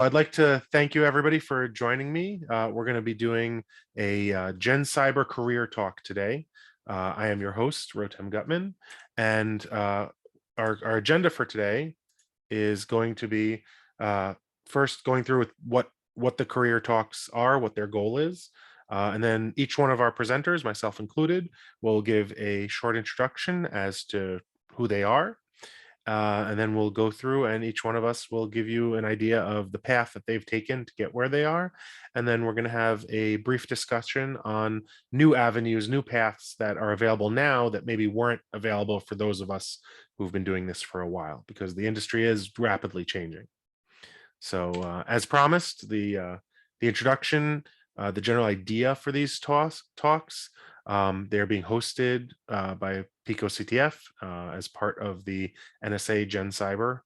I'd like to thank you everybody for joining me. We're going to be doing a GenCyber Career Talk today. I am your host, Rotem Gutman, and our agenda for today is going to be first going through with what the career talks are, what their goal is, and then each one of our presenters, myself included, will give a short introduction as to who they are. And then we'll go through and each one of us will give you an idea of the path that they've taken to get where they are. And then we're going to have a brief discussion on new avenues, new paths that are available now that maybe weren't available for those of us who've been doing this for a while, because the industry is rapidly changing. So as promised, the introduction, the general idea for these talks, they're being hosted by picoCTF as part of the NSA GenCyber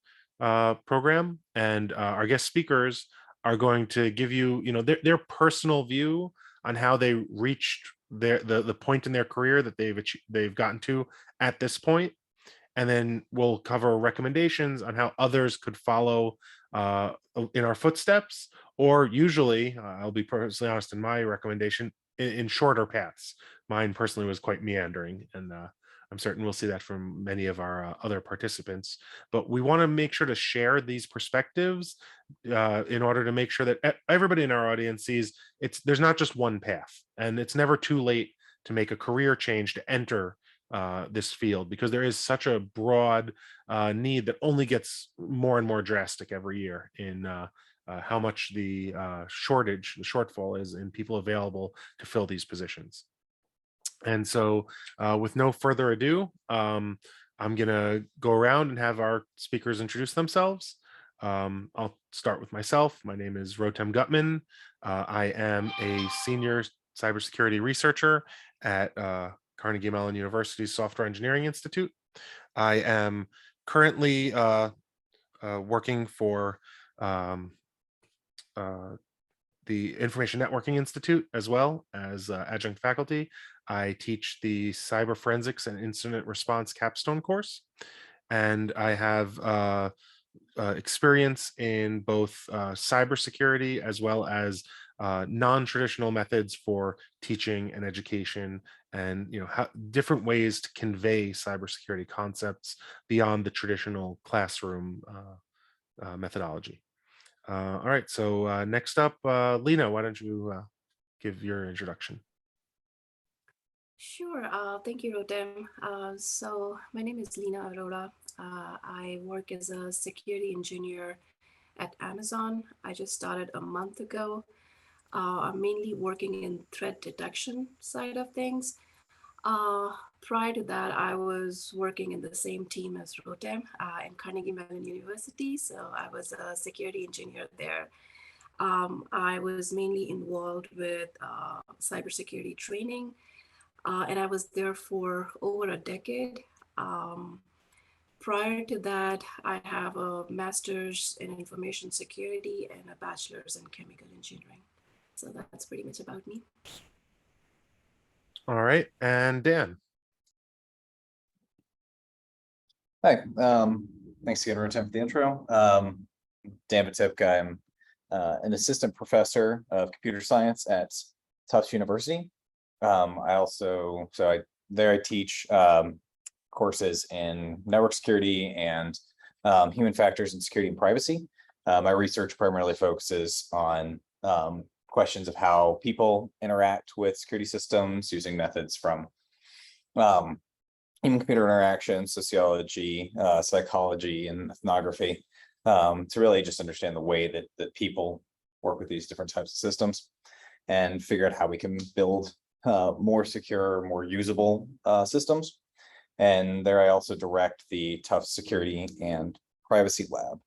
program. And our guest speakers are going to give you, their personal view on how they reached the point in their career that they've gotten to at this point. And then we'll cover recommendations on how others could follow in our footsteps, or usually, I'll be personally honest in my recommendation, in shorter paths. Mine personally was quite meandering, and I'm certain we'll see that from many of our other participants. But we want to make sure to share these perspectives in order to make sure that everybody in our audience sees there's not just one path, and it's never too late to make a career change to enter this field, because there is such a broad need that only gets more and more drastic every year in how much the shortfall is in people available to fill these positions. And so with no further ado, I'm going to go around and have our speakers introduce themselves. I'll start with myself. My name is Rotem Gutman. I am a senior cybersecurity researcher at Carnegie Mellon University's Software Engineering Institute. I am currently working for the Information Networking Institute as well as adjunct faculty. I teach the Cyber Forensics and Incident Response capstone course, and I have experience in both cybersecurity as well as non-traditional methods for teaching and education, and different ways to convey cybersecurity concepts beyond the traditional classroom methodology. All right, so next up, Lena, why don't you give your introduction? Sure. Thank you, Rotem. So my name is Lena Arola. I work as a security engineer at Amazon. I just started a month ago. I'm mainly working in threat detection side of things. Prior to that, I was working in the same team as Rotem in Carnegie Mellon University. So I was a security engineer there. I was mainly involved with cybersecurity training, and I was there for over a decade. Prior to that, I have a master's in information security and a bachelor's in chemical engineering. So that's pretty much about me. All right, and Dan. Hi, thanks again, Rotem, for the intro. Dan Batipka. I'm an assistant professor of computer science at Tufts University. I teach courses in network security and human factors and security and privacy. My research primarily focuses on questions of how people interact with security systems using methods from human computer interaction, sociology, psychology, and ethnography to really just understand the way that people work with these different types of systems and figure out how we can build more secure, more usable systems. And there I also direct the Tufts Security and Privacy Lab.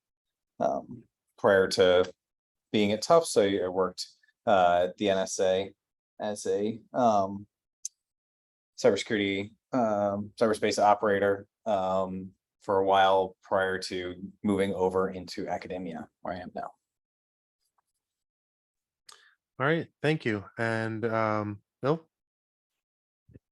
Prior to being at Tufts, I worked at the NSA as a cyberspace operator for a while prior to moving over into academia, where I am now. All right, thank you. And Bill?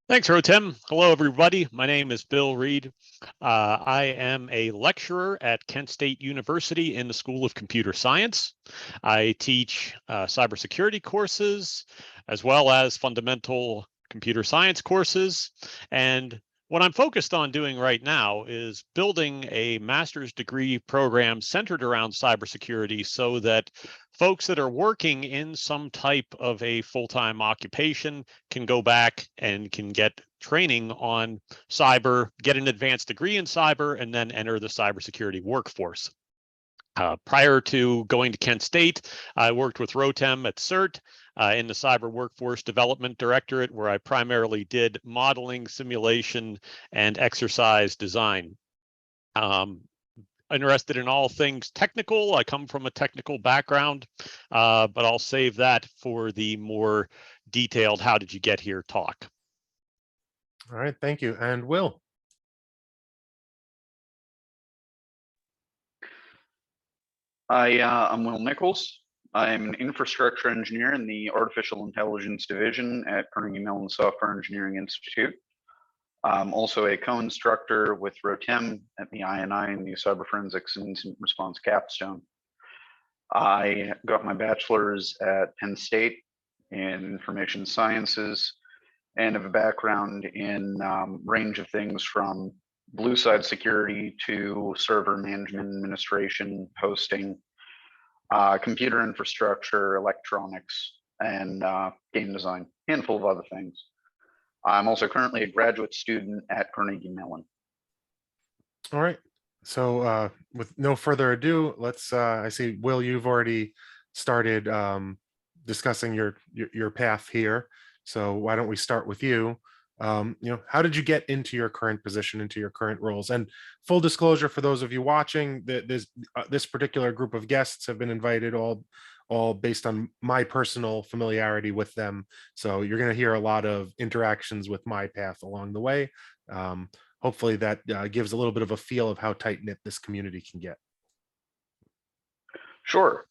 Thanks, Rotem. Hello, everybody. My name is Bill Reed. I am a lecturer at Kent State University in the School of Computer Science. I teach cybersecurity courses as well as fundamental computer science courses. And what I'm focused on doing right now is building a master's degree program centered around cybersecurity so that folks that are working in some type of a full-time occupation can go back and can get training on cyber, get an advanced degree in cyber, and then enter the cybersecurity workforce. Prior to going to Kent State, I worked with Rotem at CERT in the Cyber Workforce Development Directorate, where I primarily did modeling, simulation, and exercise design. Interested in all things technical. I come from a technical background, but I'll save that for the more detailed "how did you get here" talk. All right, thank you. And Will. I'm Will Nichols. I'm an infrastructure engineer in the Artificial Intelligence Division at Carnegie Mellon Software Engineering Institute. I'm also a co-instructor with Rotem at the INI in the Cyber Forensics and Incident Response capstone. I got my bachelor's at Penn State in information sciences and have a background in range of things from blue side security to server management, administration, hosting, computer infrastructure, electronics, and game design, handful of other things. I'm also currently a graduate student at Carnegie Mellon. All right. So with no further ado, let's I see, Will, you've already started discussing your path here. So why don't we start with you? How did you get into your current position, into your current roles? And full disclosure for those of you watching, that this particular group of guests have been invited all based on my personal familiarity with them. So you're going to hear a lot of interactions with my path along the way. Hopefully that gives a little bit of a feel of how tight knit this community can get. Sure.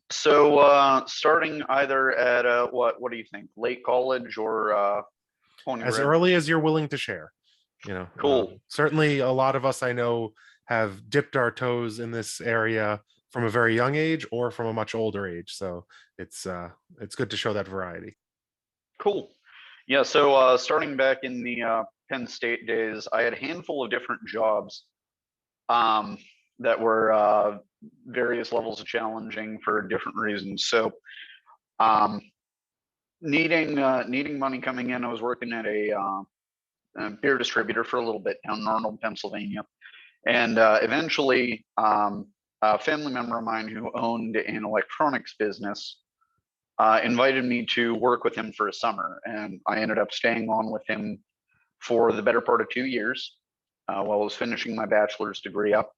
So starting either at what do you think, late college or As early as you're willing to share. Cool. Certainly a lot of us I know have dipped our toes in this area from a very young age or from a much older age. So it's good to show that variety. Cool. Yeah, so starting back in the Penn State days, I had a handful of different jobs that were various levels of challenging for different reasons. So needing money coming in, I was working at a beer distributor for a little bit down in Arnold, Pennsylvania. And eventually, a family member of mine who owned an electronics business invited me to work with him for a summer. And I ended up staying on with him for the better part of 2 years while I was finishing my bachelor's degree up.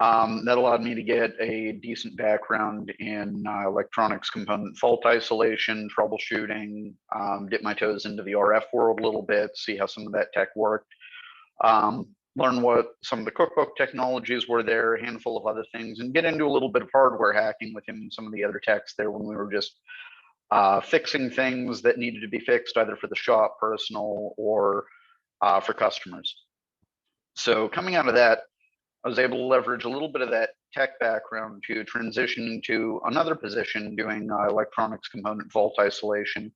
That allowed me to get a decent background in electronics component fault isolation, troubleshooting, dip my toes into the RF world a little bit, see how some of that tech worked, learn what some of the cookbook technologies were there, a handful of other things, and get into a little bit of hardware hacking with him and some of the other techs there when we were just fixing things that needed to be fixed either for the shop, personal, or for customers. So coming out of that, I was able to leverage a little bit of that tech background to transition into another position doing electronics component fault isolation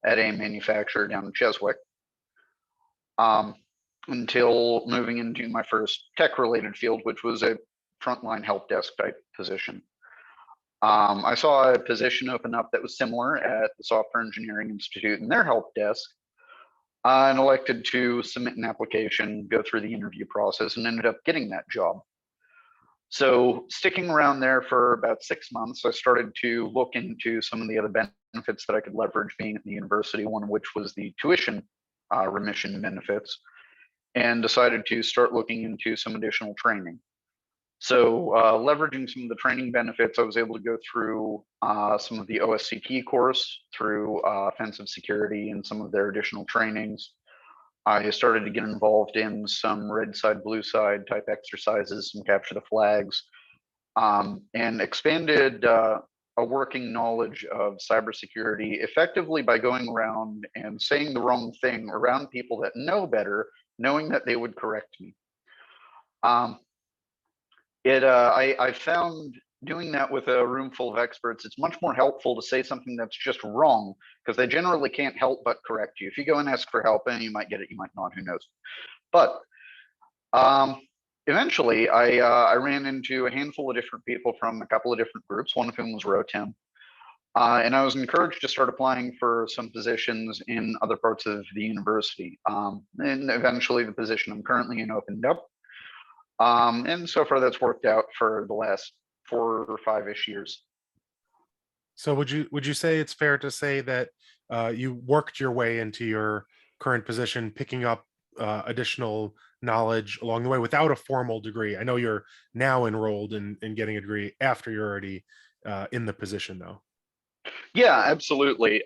at a manufacturer down in Cheswick, until moving into my first tech-related field, which was a frontline help desk type position. I saw a position open up that was similar at the Software Engineering Institute in their help desk, and elected to submit an application, go through the interview process, and ended up getting that job. So sticking around there for about 6 months, I started to look into some of the other benefits that I could leverage being at the university, one of which was the tuition remission benefits, and decided to start looking into some additional training. So leveraging some of the training benefits, I was able to go through some of the OSCP course through offensive security and some of their additional trainings. I started to get involved in some red side, blue side type exercises, some capture the flags, and expanded a working knowledge of cybersecurity effectively by going around and saying the wrong thing around people that know better, knowing that they would correct me. I found doing that with a room full of experts, it's much more helpful to say something that's just wrong, because they generally can't help but correct you. If you go and ask for help, and you might get it, you might not, who knows. But eventually, I ran into a handful of different people from a couple of different groups, one of whom was Rotem. And I was encouraged to start applying for some positions in other parts of the university. And eventually the position I'm currently in opened up. And so far that's worked out for the last 4 or 5-ish years. So would you say it's fair to say that you worked your way into your current position, picking up additional knowledge along the way without a formal degree? I know you're now enrolled in getting a degree after you're already in the position, though. Yeah, absolutely.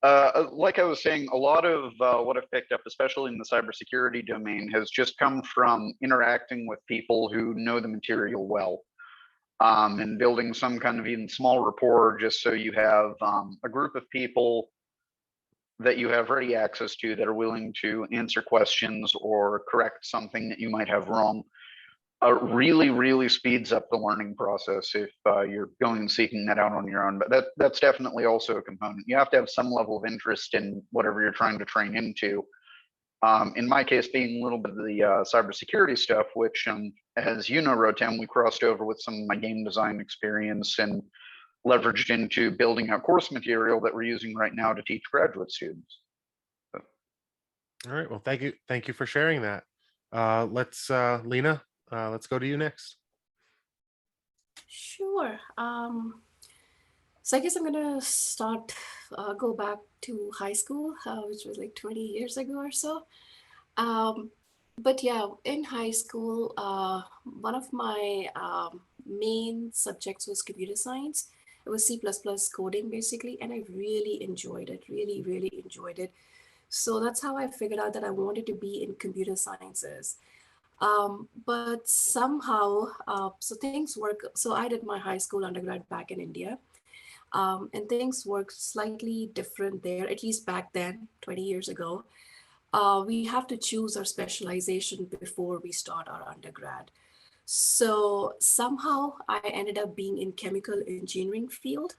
Like I was saying, a lot of what I've picked up, especially in the cybersecurity domain, has just come from interacting with people who know the material well, and building some kind of even small rapport, just so you have a group of people that you have ready access to that are willing to answer questions or correct something that you might have wrong. Really speeds up the learning process if you're going and seeking that out on your own. But that's definitely also a component. You have to have some level of interest in whatever you're trying to train into. In my case, being a little bit of the cybersecurity stuff, which, as you know, Rotem, we crossed over with some of my game design experience and leveraged into building out course material that we're using right now to teach graduate students. So. All right. Well, thank you for sharing that. Let's Lena. Let's go to you next. Sure. So I guess I'm gonna go back to high school, which was like 20 years ago or so. But yeah, in high school, one of my main subjects was computer science. It was C++ coding basically, and I really enjoyed it, really enjoyed it. So that's how I figured out that I wanted to be in computer sciences. But somehow, so things work. So I did my high school undergrad back in India, and things worked slightly different there, at least back then, 20 years ago. We have to choose our specialization before we start our undergrad. So somehow I ended up being in chemical engineering field,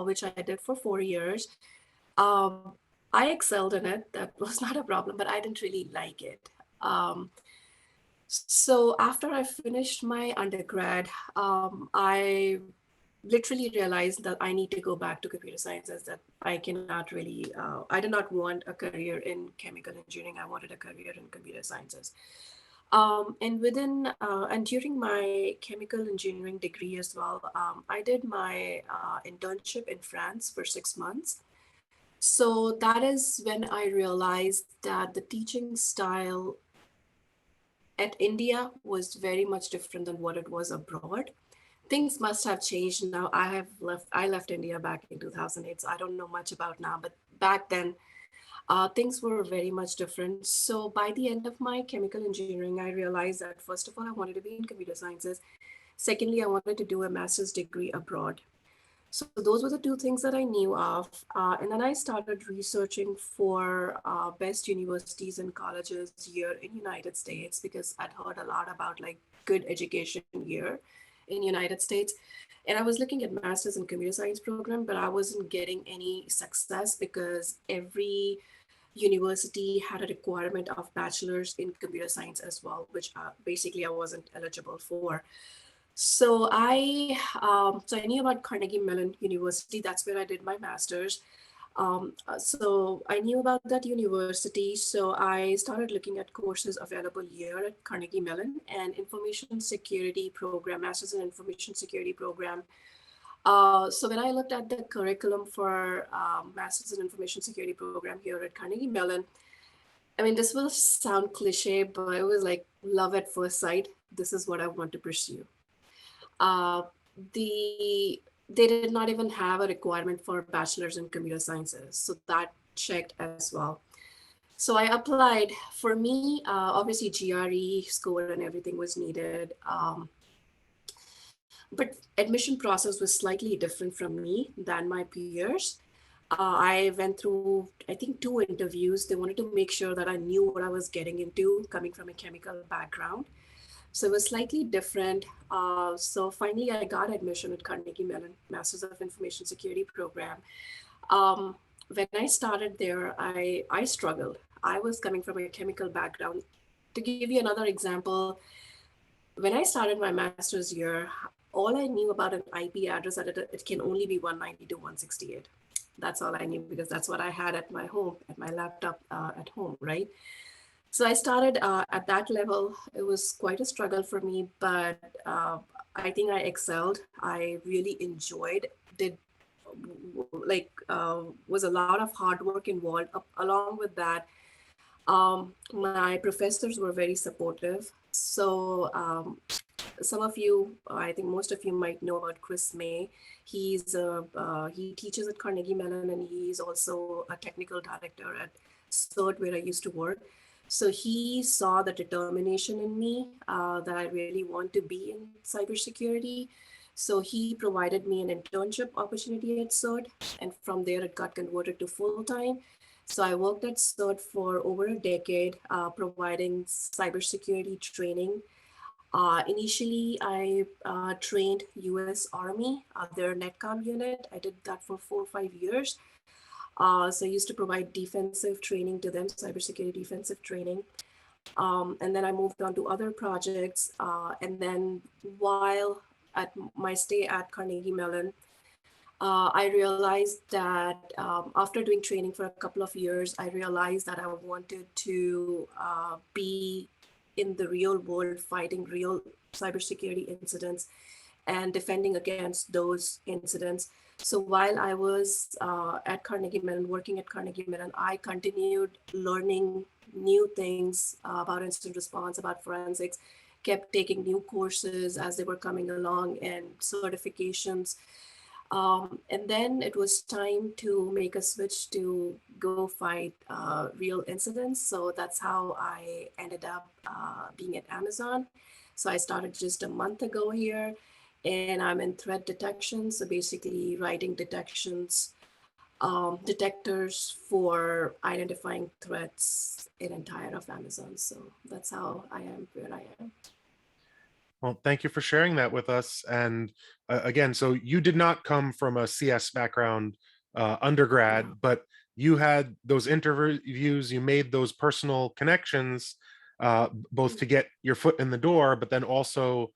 which I did for 4 years. Um, I excelled in it. That was not a problem, but I didn't really like it. So after I finished my undergrad, I literally realized that I need to go back to computer sciences, that I cannot really, I did not want a career in chemical engineering. I wanted a career in computer sciences. And during my chemical engineering degree as well, I did my internship in France for 6 months. So that is when I realized that the teaching style at India was very much different than what it was abroad. Things must have changed now. I left India back in 2008, so I don't know much about now, but back then things were very much different. So by the end of my chemical engineering, I realized that first of all, I wanted to be in computer sciences. Secondly, I wanted to do a master's degree abroad. So those were the two things that I knew of. And then I started researching for best universities and colleges here in United States, because I'd heard a lot about like good education here in United States. And I was looking at master's in computer science program, but I wasn't getting any success because every university had a requirement of bachelor's in computer science as well, which basically I wasn't eligible for. So I knew about Carnegie Mellon University. That's where I did my master's. So I knew about that university. So I started looking at courses available here at Carnegie Mellon, and information security program, master's in information security program. So when I looked at the curriculum for master's in information security program here at Carnegie Mellon, I mean, this will sound cliche, but it was like love at first sight. This is what I want to pursue. Uh, they did not even have a requirement for bachelor's in computer sciences, so that checked as well. So I applied. For me, obviously GRE score and everything was needed. but admission process was slightly different from me than my peers. I went through, I think, 2 interviews. They wanted to make sure that I knew what I was getting into, coming from a chemical background. So it was slightly different. So finally, I got admission at Carnegie Mellon Masters of Information Security program. Um, when I started there, I struggled. I was coming from a chemical background. To give you another example, when I started my master's year, all I knew about an IP address that it can only be 192.168. That's all I knew because that's what I had at my home, at my laptop at home, right? So I started at that level. It was quite a struggle for me, but I think I excelled. I really enjoyed, did was a lot of hard work involved. Along with that, my professors were very supportive. So some of you, I think most of you might know about Chris May. He teaches at Carnegie Mellon, and he's also a technical director at CERT, where I used to work. So he saw the determination in me that I really want to be in cybersecurity. So he provided me an internship opportunity at CERT, and from there it got converted to full time. So I worked at CERT for over a decade, providing cybersecurity training. Initially, I trained U.S. Army, their NetCom unit. I did that for 4 or 5 years. So I used to provide defensive training to them, cybersecurity defensive training. And then I moved on to other projects. And then while at my stay at Carnegie Mellon, I realized that after doing training for a couple of years, I realized that I wanted to be in the real world, fighting real cybersecurity incidents and defending against those incidents. So while I was at Carnegie Mellon, working at Carnegie Mellon, I continued learning new things about incident response, about forensics, kept taking new courses as they were coming along and certifications. And then it was time to make a switch to go fight real incidents. So that's how I ended up being at Amazon. So I started just a month ago here, and I'm in threat detection. So basically writing detectors for identifying threats in entire of Amazon. So that's how I am where I am. Well, thank you for sharing that with us. And again, so you did not come from a CS background undergrad, No. but you had those interviews, you made those personal connections, both to get your foot in the door, but then also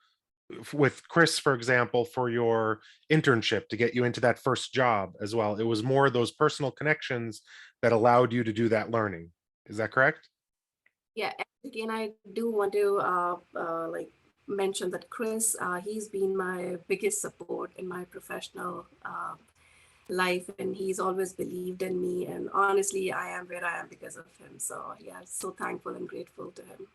with Chris, for example, for your internship to get you into that first job as well. It was more those personal connections that allowed you to do that learning. Is that correct? Yeah, and again, I do want to mention that Chris, he's been my biggest support in my professional life, and he's always believed in me. And honestly, I am where I am because of him. So yeah, so thankful and grateful to him.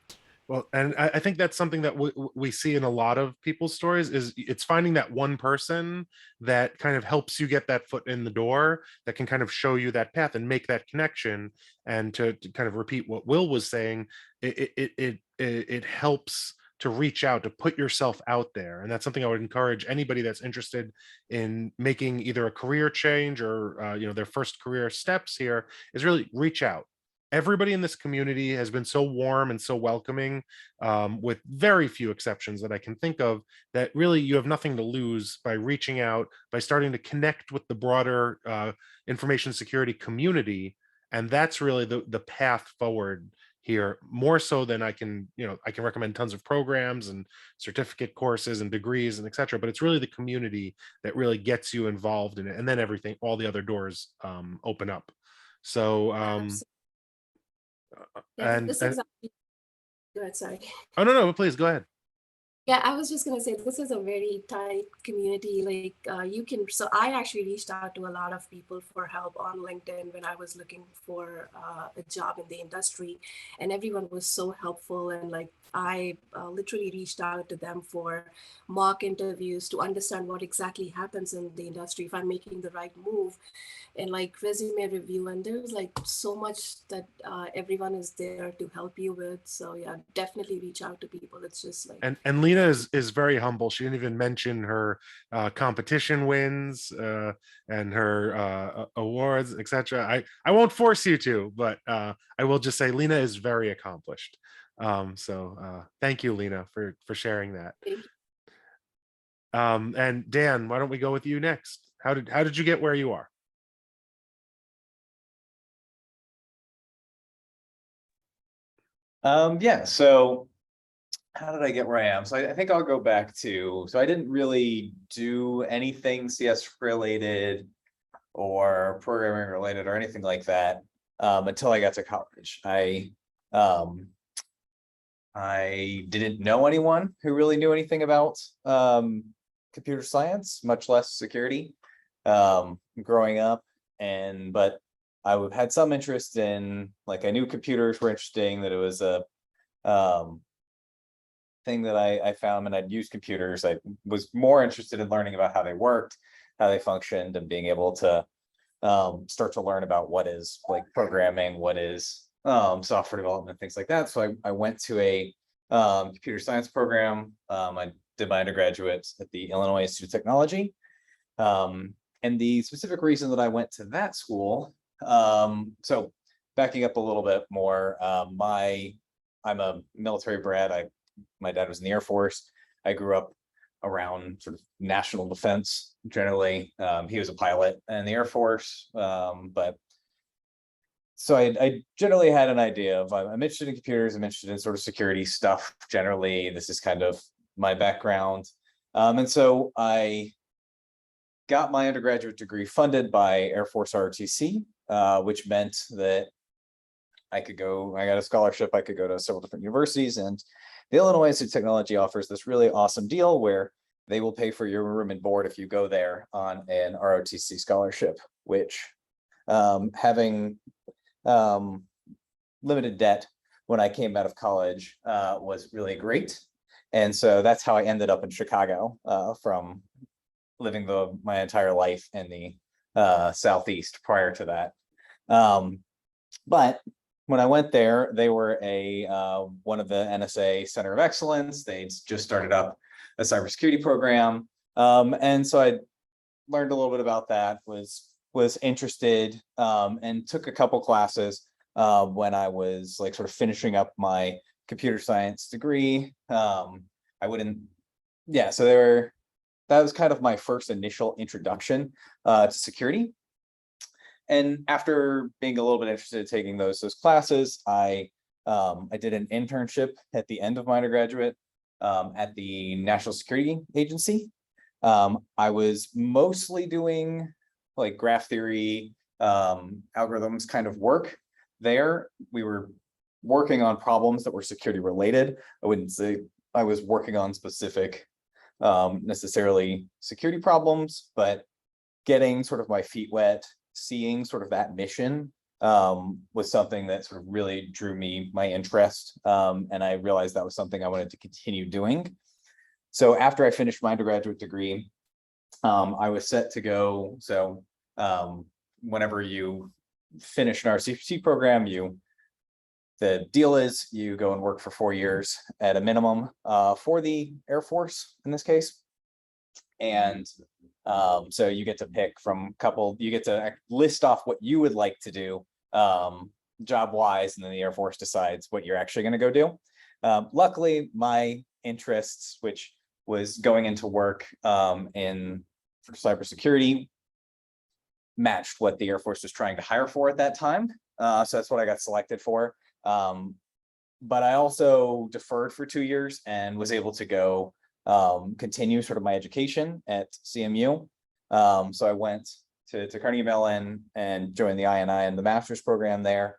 Well, and I think that's something that we see in a lot of people's stories is it's finding that one person that kind of helps you get that foot in the door, that can kind of show you that path and make that connection. And to kind of repeat what Will was saying, it helps to reach out, to put yourself out there. And that's something I would encourage anybody that's interested in making either a career change or their first career steps here, is really reach out. Everybody in this community has been so warm and so welcoming, with very few exceptions that I can think of, that really you have nothing to lose by reaching out, by starting to connect with the broader information security community. And that's really the path forward here, more so than I can recommend tons of programs and certificate courses and degrees and etc. But it's really the community that really gets you involved in it. And then everything, all the other doors open up. So Yeah, and this is actually, go ahead, sorry. oh no, please go ahead. Yeah, I was just gonna say this is a very tight community. You can. So I actually reached out to a lot of people for help on LinkedIn when I was looking for a job in the industry, and everyone was so helpful. And I literally reached out to them for mock interviews to understand what exactly happens in the industry, if I'm making the right move, and resume review. And there's so much that everyone is there to help you with. So yeah, definitely reach out to people. It's just And Lena, Lena is very humble. She didn't even mention her competition wins and her awards, etc. I won't force you to, but I will just say Lena is very accomplished. So thank you, Lena, for sharing that. Thank you. And Dan, why don't we go with you next? How did you get where you are? Yeah, so how did I get where I am? So I think I'll go back to, so I didn't really do anything CS related or programming related or anything like that until I got to college. I didn't know anyone who really knew anything about computer science, much less security, growing up. But I had some interest in, like, I knew computers were interesting, that it was a thing that I found, and I'd use computers. I was more interested in learning about how they worked, how they functioned, and being able to start to learn about what is like programming, what is software development, things like that. So I went to a computer science program. I did my undergraduate at the Illinois Institute of Technology. And the specific reason that I went to that school, so backing up a little bit more, I'm a military brat. My dad was in the Air Force. I grew up around sort of national defense generally. He was a pilot in the Air Force, but so I generally had an idea of, I'm interested in computers, I'm interested in sort of security stuff generally. This is kind of my background. And so I got my undergraduate degree funded by Air Force ROTC, which meant that I got a scholarship, I could go to several different universities, and the Illinois Institute of Technology offers this really awesome deal where they will pay for your room and board if you go there on an ROTC scholarship, which having limited debt when I came out of college was really great. And so that's how I ended up in Chicago from living my entire life in the Southeast prior to that. But when I went there, they were one of the NSA Center of Excellence. They'd just started up a cybersecurity program. And so I learned a little bit about that, was interested, and took a couple classes when I was like sort of finishing up my computer science degree. So that was kind of my first initial introduction to security. And after being a little bit interested in taking those classes, I did an internship at the end of my undergraduate at the National Security Agency. I was mostly doing like graph theory, algorithms kind of work there. We were working on problems that were security related. I wouldn't say I was working on specific necessarily security problems, but getting sort of my feet wet, seeing sort of that mission was something that sort of really drew my interest. And I realized that was something I wanted to continue doing. So after I finished my undergraduate degree, I was set to go. So whenever you finish an RCC program, the deal is you go and work for 4 years at a minimum for the Air Force in this case. And so you get to pick from you get to list off what you would like to do job wise, and then the Air Force decides what you're actually going to go do. Luckily, my interests, which was going into work in cybersecurity, matched what the Air Force was trying to hire for at that time. So that's what I got selected for. But I also deferred for 2 years and was able to go continue sort of my education at CMU. So I went to Carnegie Mellon and joined the INI and the master's program there,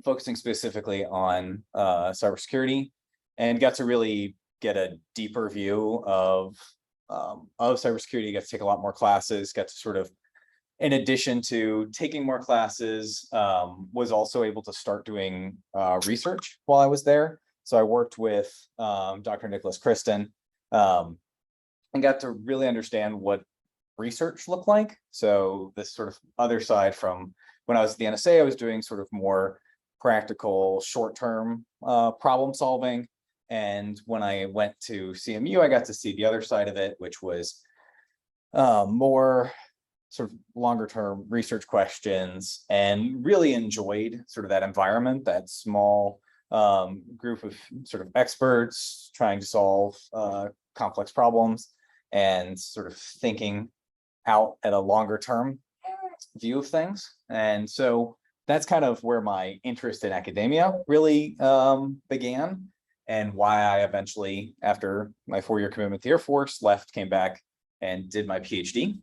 focusing specifically on cybersecurity, and got to really get a deeper view of cybersecurity. Got to take a lot more classes, got to sort of, in addition to taking more classes, was also able to start doing research while I was there. So I worked with Dr. Nichols and got to really understand what research looked like. So this sort of other side from when I was at the NSA, I was doing sort of more practical, short-term problem solving. And when I went to CMU, I got to see the other side of it, which was more sort of longer term research questions, and really enjoyed sort of that environment, that small group of sort of experts trying to solve complex problems and sort of thinking out at a longer term view of things. And so that's kind of where my interest in academia really began, and why I eventually, after my 4-year commitment to the Air Force, left, came back, and did my PhD.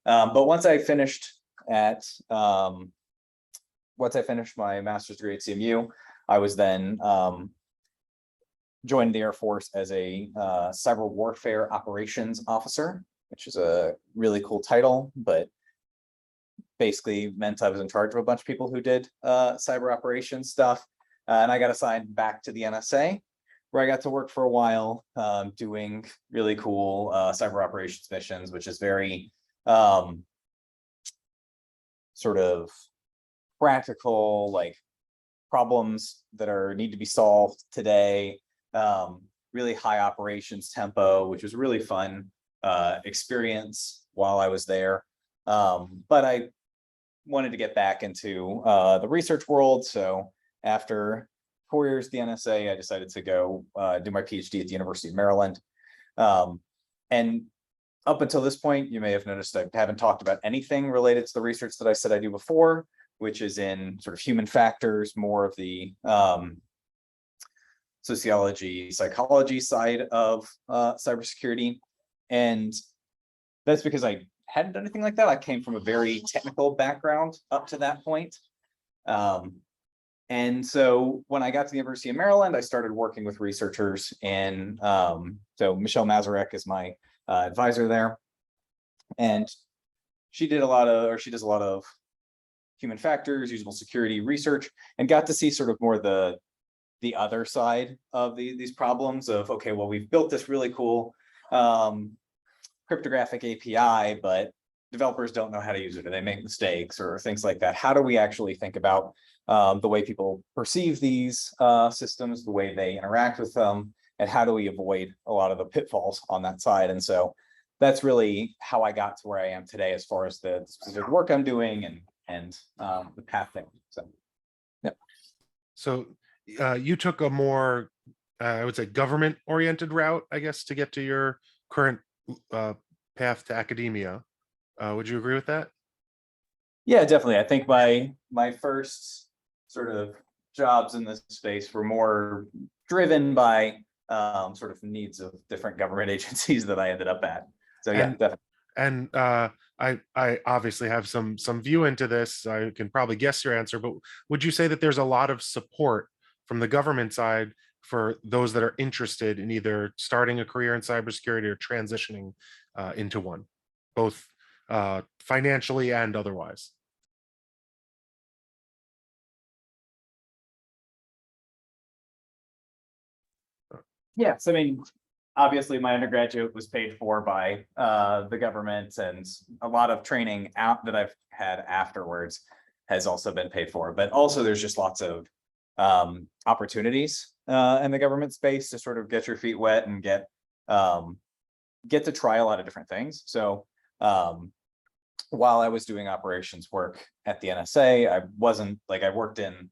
But once I finished my master's degree at CMU, I was then joined the Air Force as a cyber warfare operations officer, which is a really cool title, but basically meant I was in charge of a bunch of people who did cyber operations stuff. And I got assigned back to the NSA, where I got to work for a while doing really cool cyber operations missions, which is very sort of practical, like problems that need to be solved today. Really high operations tempo, which was really fun experience while I was there. But I wanted to get back into the research world. So after 4 years at the NSA, I decided to go do my PhD at the University of Maryland. And up until this point, you may have noticed I haven't talked about anything related to the research that I said I do before, which is in sort of human factors, more of the sociology, psychology side of cybersecurity. And that's because I hadn't done anything like that. I came from a very technical background up to that point. And so when I got to the University of Maryland, I started working with researchers in, so Michelle Mazurek is my advisor there. And she does a lot of human factors, usable security research, and got to see sort of more the other side of these problems of, okay, well, we've built this really cool cryptographic API, but developers don't know how to use it, or they make mistakes or things like that. How do we actually think about the way people perceive these systems, the way they interact with them, and how do we avoid a lot of the pitfalls on that side? And so that's really how I got to where I am today, as far as the specific work I'm doing and the path thing. So, yeah. So you took a more, I would say, government-oriented route, I guess, to get to your current path to academia. Would you agree with that? Yeah, definitely. I think my first sort of jobs in this space were more driven by sort of needs of different government agencies that I ended up at. So yeah, definitely. And I obviously have some view into this. I can probably guess your answer, but would you say that there's a lot of support from the government side for those that are interested in either starting a career in cybersecurity or transitioning into one, both financially and otherwise? Yes, I mean, obviously my undergraduate was paid for by the government, and a lot of training out that I've had afterwards has also been paid for. But also there's just lots of opportunities in the government space to sort of get your feet wet and get to try a lot of different things. So while I was doing operations work at the NSA, I worked in,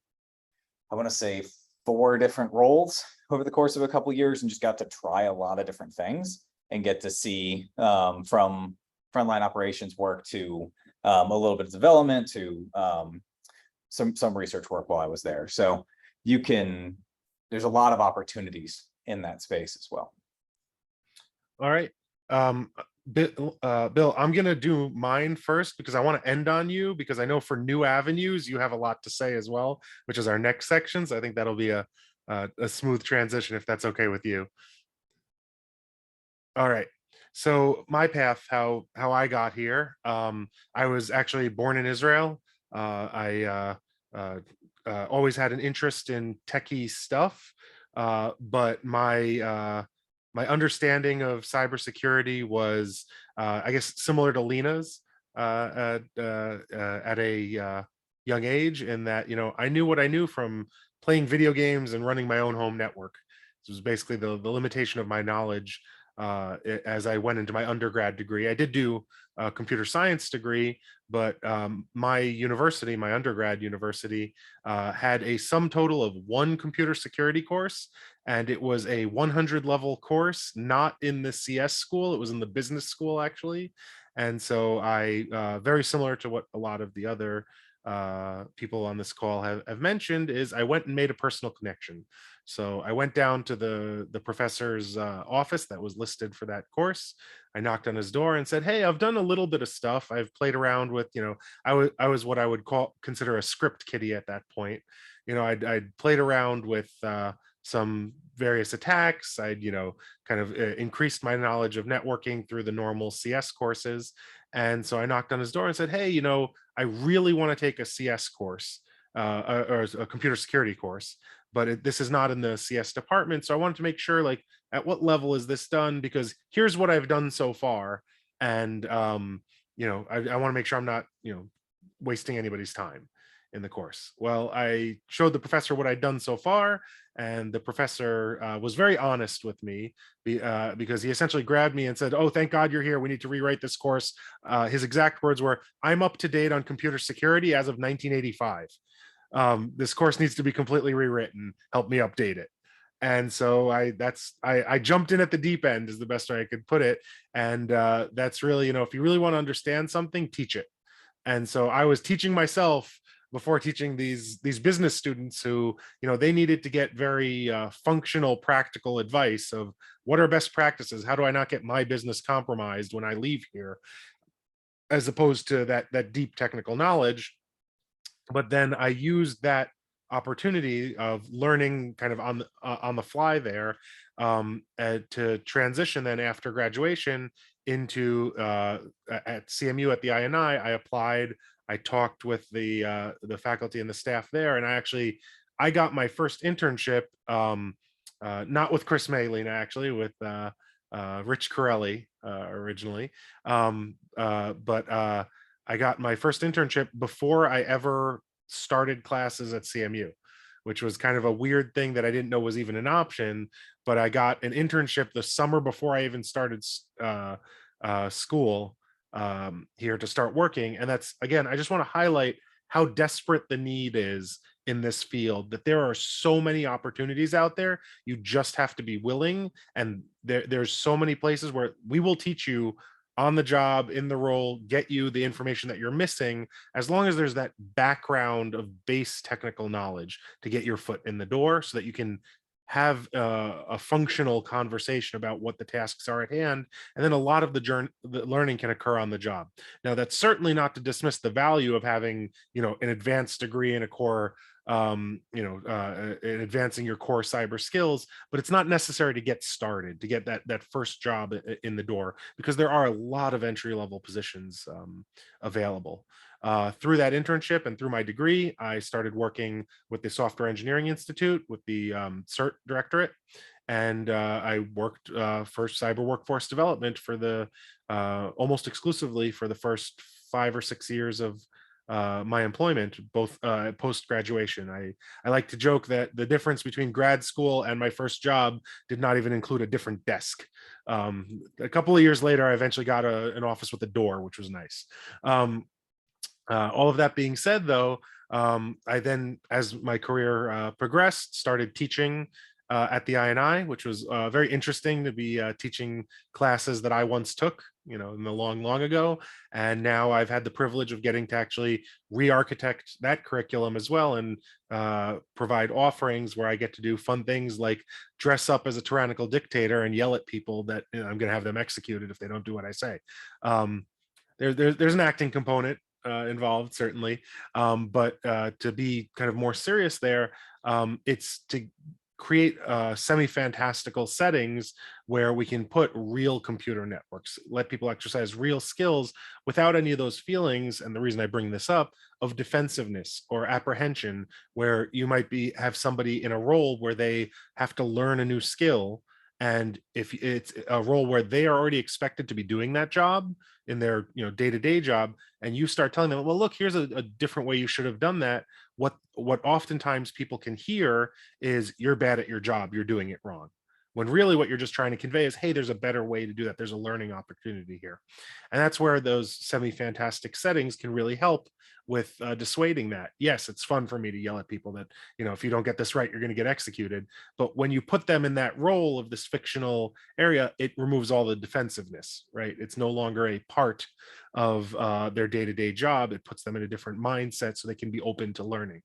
I want to say, 4 different roles over the course of a couple of years, and just got to try a lot of different things and get to see from frontline operations work to a little bit of development to some research work while I was there. So there's a lot of opportunities in that space as well. All right. Bill, I'm going to do mine first because I want to end on you, because I know for new avenues, you have a lot to say as well, which is our next section. So I think that'll be a smooth transition, if that's okay with you. All right. So my path, how I got here, I was actually born in Israel. I always had an interest in techie stuff, but my understanding of cybersecurity was, I guess, similar to Lena's at a young age, in that, I knew what I knew from playing video games and running my own home network. was basically the limitation of my knowledge as I went into my undergrad degree. I did do a computer science degree, but my university, my undergrad university, had a sum total of one computer security course, and it was a 100 level course, not in the CS school, it was in the business school actually. And so I, very similar to what a lot of the other people on this call have mentioned, is I went and made a personal connection. So I went down to the professor's office that was listed for that course. I knocked on his door and said, "Hey, I've done a little bit of stuff. I've played around with, I was what I would consider a script kiddie at that point. I'd played around with some various attacks. I'd, kind of increased my knowledge of networking through the normal CS courses. And so I knocked on his door and said, "Hey, I really want to take a CS course, or a computer security course, but this is not in the CS department. So I wanted to make sure, like, at what level is this done? Because here's what I've done so far. And, I want to make sure I'm not, wasting anybody's time in the course." Well, I showed the professor what I'd done so far, and the professor was very honest with me because he essentially grabbed me and said, "Oh, thank God you're here. We need to rewrite this course." His exact words were, "I'm up to date on computer security as of 1985. This course needs to be completely rewritten. Help me update it." And so I jumped in at the deep end is the best way I could put it. And that's really, if you really want to understand something, teach it. And so I was teaching myself before teaching these business students who, they needed to get very functional, practical advice of what are best practices? How do I not get my business compromised when I leave here? As opposed to that deep technical knowledge. But then I used that opportunity of learning kind of on the fly there, to transition then after graduation into at CMU at the INI. I applied. I talked with the faculty and the staff there, and I got my first internship, not with Chris May, Lena, actually with Rich Corelli originally, but I got my first internship before I ever started classes at CMU, which was kind of a weird thing that I didn't know was even an option. But I got an internship the summer before I even started school here to start working. And that's, again, I just want to highlight how desperate the need is in this field, that there are so many opportunities out there. You just have to be willing. And there's so many places where we will teach you on the job, in the role, get you the information that you're missing, as long as there's that background of base technical knowledge to get your foot in the door so that you can have a functional conversation about what the tasks are at hand. And then a lot of the learning can occur on the job. Now, that's certainly not to dismiss the value of having, an advanced degree in a core, in advancing your core cyber skills, but it's not necessary to get started, to get that first job in the door, because there are a lot of entry level positions available. Through that internship and through my degree, I started working with the Software Engineering Institute with the CERT Directorate, and I worked for cyber workforce development for the almost exclusively for the first 5 or 6 years of my employment, both post graduation. I like to joke that the difference between grad school and my first job did not even include a different desk. A couple of years later, I eventually got an office with a door, which was nice. All of that being said, though, I then, as my career progressed, started teaching at the INI, which was very interesting to be teaching classes that I once took, in the long ago. And now I've had the privilege of getting to actually re-architect that curriculum as well, and provide offerings where I get to do fun things like dress up as a tyrannical dictator and yell at people that I'm going to have them executed if they don't do what I say. There's an acting component involved, certainly, but to be kind of more serious there, it's to create semi-fantastical settings where we can put real computer networks, let people exercise real skills without any of those feelings. And the reason I bring this up, of defensiveness or apprehension, where you might have somebody in a role where they have to learn a new skill, And if it's a role where they are already expected to be doing that job in their day-to-day job, and you start telling them, well, look, here's a different way you should have done that, what oftentimes people can hear is, you're bad at your job, you're doing it wrong, when really what you're just trying to convey is, hey, there's a better way to do that, there's a learning opportunity here. And that's where those semi-fantastic settings can really help with dissuading that. Yes, it's fun for me to yell at people that, if you don't get this right, you're going to get executed. But when you put them in that role of this fictional area, it removes all the defensiveness, right? It's no longer a part of their day-to-day job. It puts them in a different mindset so they can be open to learning.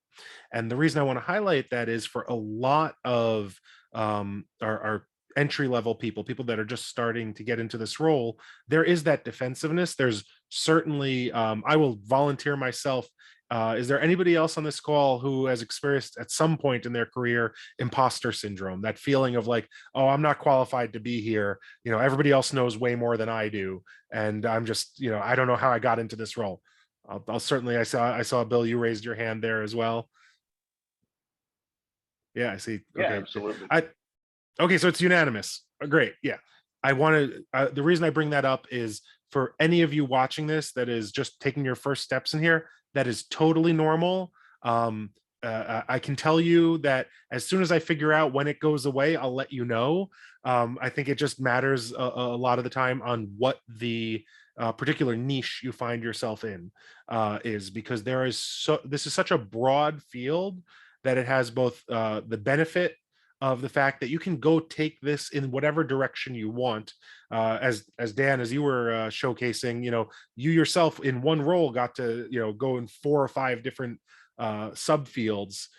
And the reason I want to highlight that is, for a lot of our entry level people that are just starting to get into this role, there is that defensiveness. There's certainly, I will volunteer myself. Is there anybody else on this call who has experienced at some point in their career imposter syndrome, that feeling of like, oh, I'm not qualified to be here, everybody else knows way more than I do, and I'm just, I don't know how I got into this role. I'll certainly, I saw Bill, you raised your hand there as well. Yeah, I see. Yeah, Okay, absolutely. okay, so it's unanimous. Great. Yeah, I want to, the reason I bring that up is, for any of you watching this that is just taking your first steps in here, that is totally normal. I can tell you that as soon as I figure out when it goes away, I'll let you know. I think it just matters a lot of the time on what the particular niche you find yourself in is, because this is such a broad field that it has both the benefit of the fact that you can go take this in whatever direction you want. As Dan, as you were showcasing, you yourself in one role got to go in 4 or 5 different subfields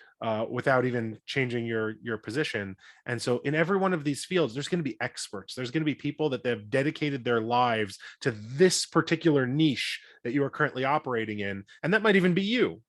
without even changing your position. And so in every one of these fields, there's going to be experts. There's going to be people that they've dedicated their lives to this particular niche that you are currently operating in, and that might even be you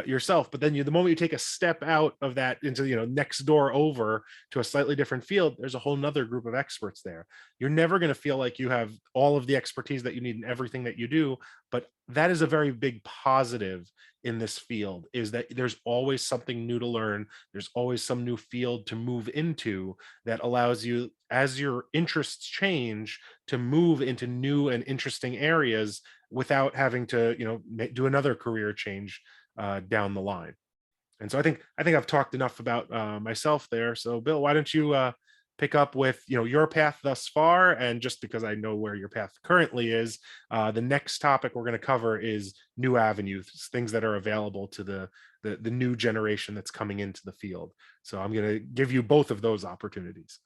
yourself. But then the moment you take a step out of that into next door over to a slightly different field, there's a whole nother group of experts there. You're never going to feel like you have all of the expertise that you need in everything that you do, but that is a very big positive in this field, is that there's always something new to learn. There's always some new field to move into that allows you, as your interests change, to move into new and interesting areas without having to do another career change down the line. And so I think I've talked enough about myself there. So Bill, why don't you pick up with your path thus far? And just because I know where your path currently is, the next topic we're going to cover is new avenues, things that are available to the new generation that's coming into the field. So I'm going to give you both of those opportunities.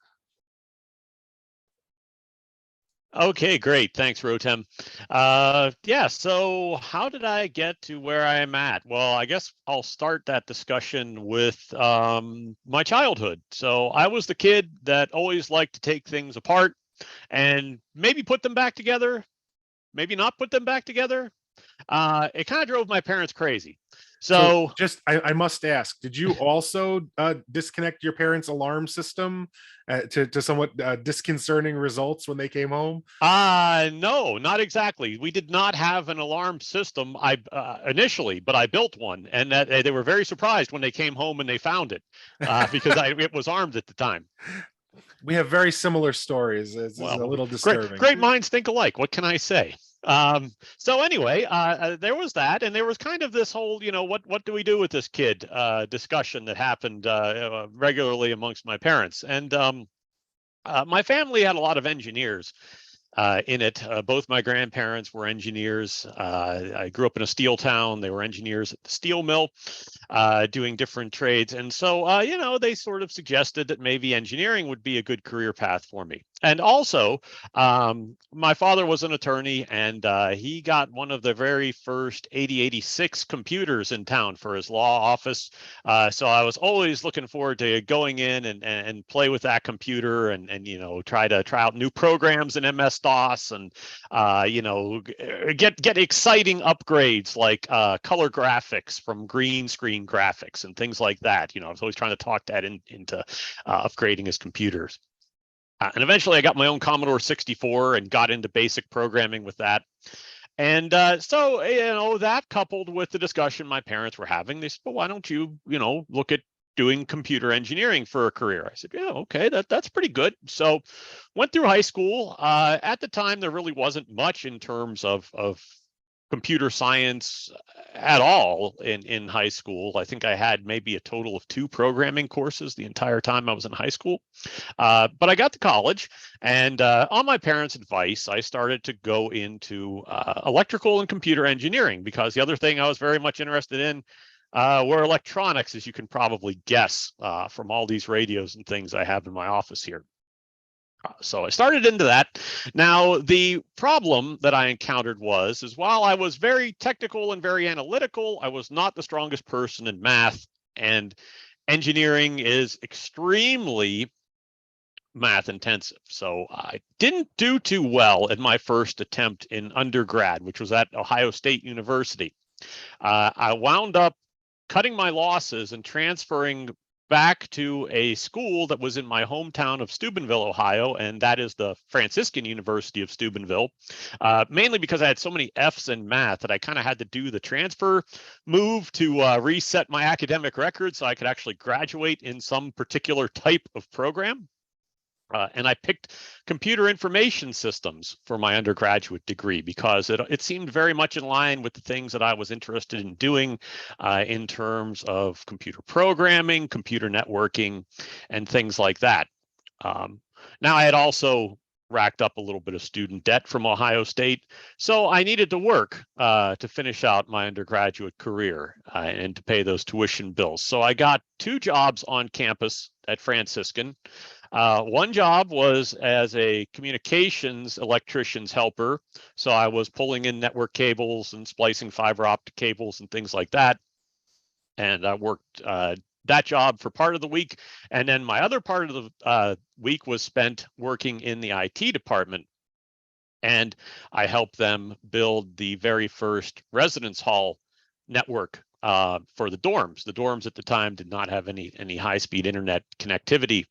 Okay, great. Thanks, Rotem. Yeah, so how did I get to where I am at? Well, I guess I'll start that discussion with my childhood. So I was the kid that always liked to take things apart and maybe put them back together, maybe not put them back together. It kind of drove my parents crazy. So just, I must ask, did you also disconnect your parents' alarm system to somewhat disconcerting results when they came home? No, not exactly. We did not have an alarm system initially, but I built one, and that they were very surprised when they came home and they found it because it was armed at the time. We have very similar stories. It's a little disturbing. Great minds think alike. What can I say? So anyway, there was that, and there was kind of this whole, what do we do with this kid discussion that happened regularly amongst my parents. And my family had a lot of engineers in it. Both my grandparents were engineers. I grew up in a steel town. They were engineers at the steel mill, doing different trades. And so, they sort of suggested that maybe engineering would be a good career path for me. And also, my father was an attorney, and he got one of the very first 8086 computers in town for his law office. So I was always looking forward to going in and play with that computer and try out new programs in MS-DOS and get exciting upgrades like color graphics from green screen graphics and things like that. I was always trying to talk that into upgrading his computers. And eventually I got my own Commodore 64 and got into basic programming with that. And so, that coupled with the discussion my parents were having, they said, well, why don't you, look at doing computer engineering for a career. I said, yeah, okay, that's pretty good. So went through high school. At the time, there really wasn't much in terms of computer science at all in high school. I think I had maybe a total of 2 programming courses the entire time I was in high school. But I got to college, and on my parents' advice, I started to go into electrical and computer engineering, because the other thing I was very much interested in were electronics, as you can probably guess from all these radios and things I have in my office here. So I started into that. Now, the problem that I encountered is while I was very technical and very analytical, I was not the strongest person in math, and engineering is extremely math intensive. So I didn't do too well in my first attempt in undergrad, which was at Ohio State University. I wound up cutting my losses and transferring back to a school that was in my hometown of Steubenville, Ohio, and that is the Franciscan University of Steubenville, mainly because I had so many F's in math that I kind of had to do the transfer move to reset my academic record so I could actually graduate in some particular type of program. And I picked computer information systems for my undergraduate degree because it seemed very much in line with the things that I was interested in doing in terms of computer programming, computer networking, and things like that. Now, I had also racked up a little bit of student debt from Ohio State, so I needed to work to finish out my undergraduate career and to pay those tuition bills. So I got 2 jobs on campus at Franciscan. One job was as a communications electrician's helper. So I was pulling in network cables and splicing fiber optic cables and things like that. And I worked that job for part of the week. And then my other part of the week was spent working in the IT department. And I helped them build the very first residence hall network for the dorms. The dorms at the time did not have any high-speed internet connectivity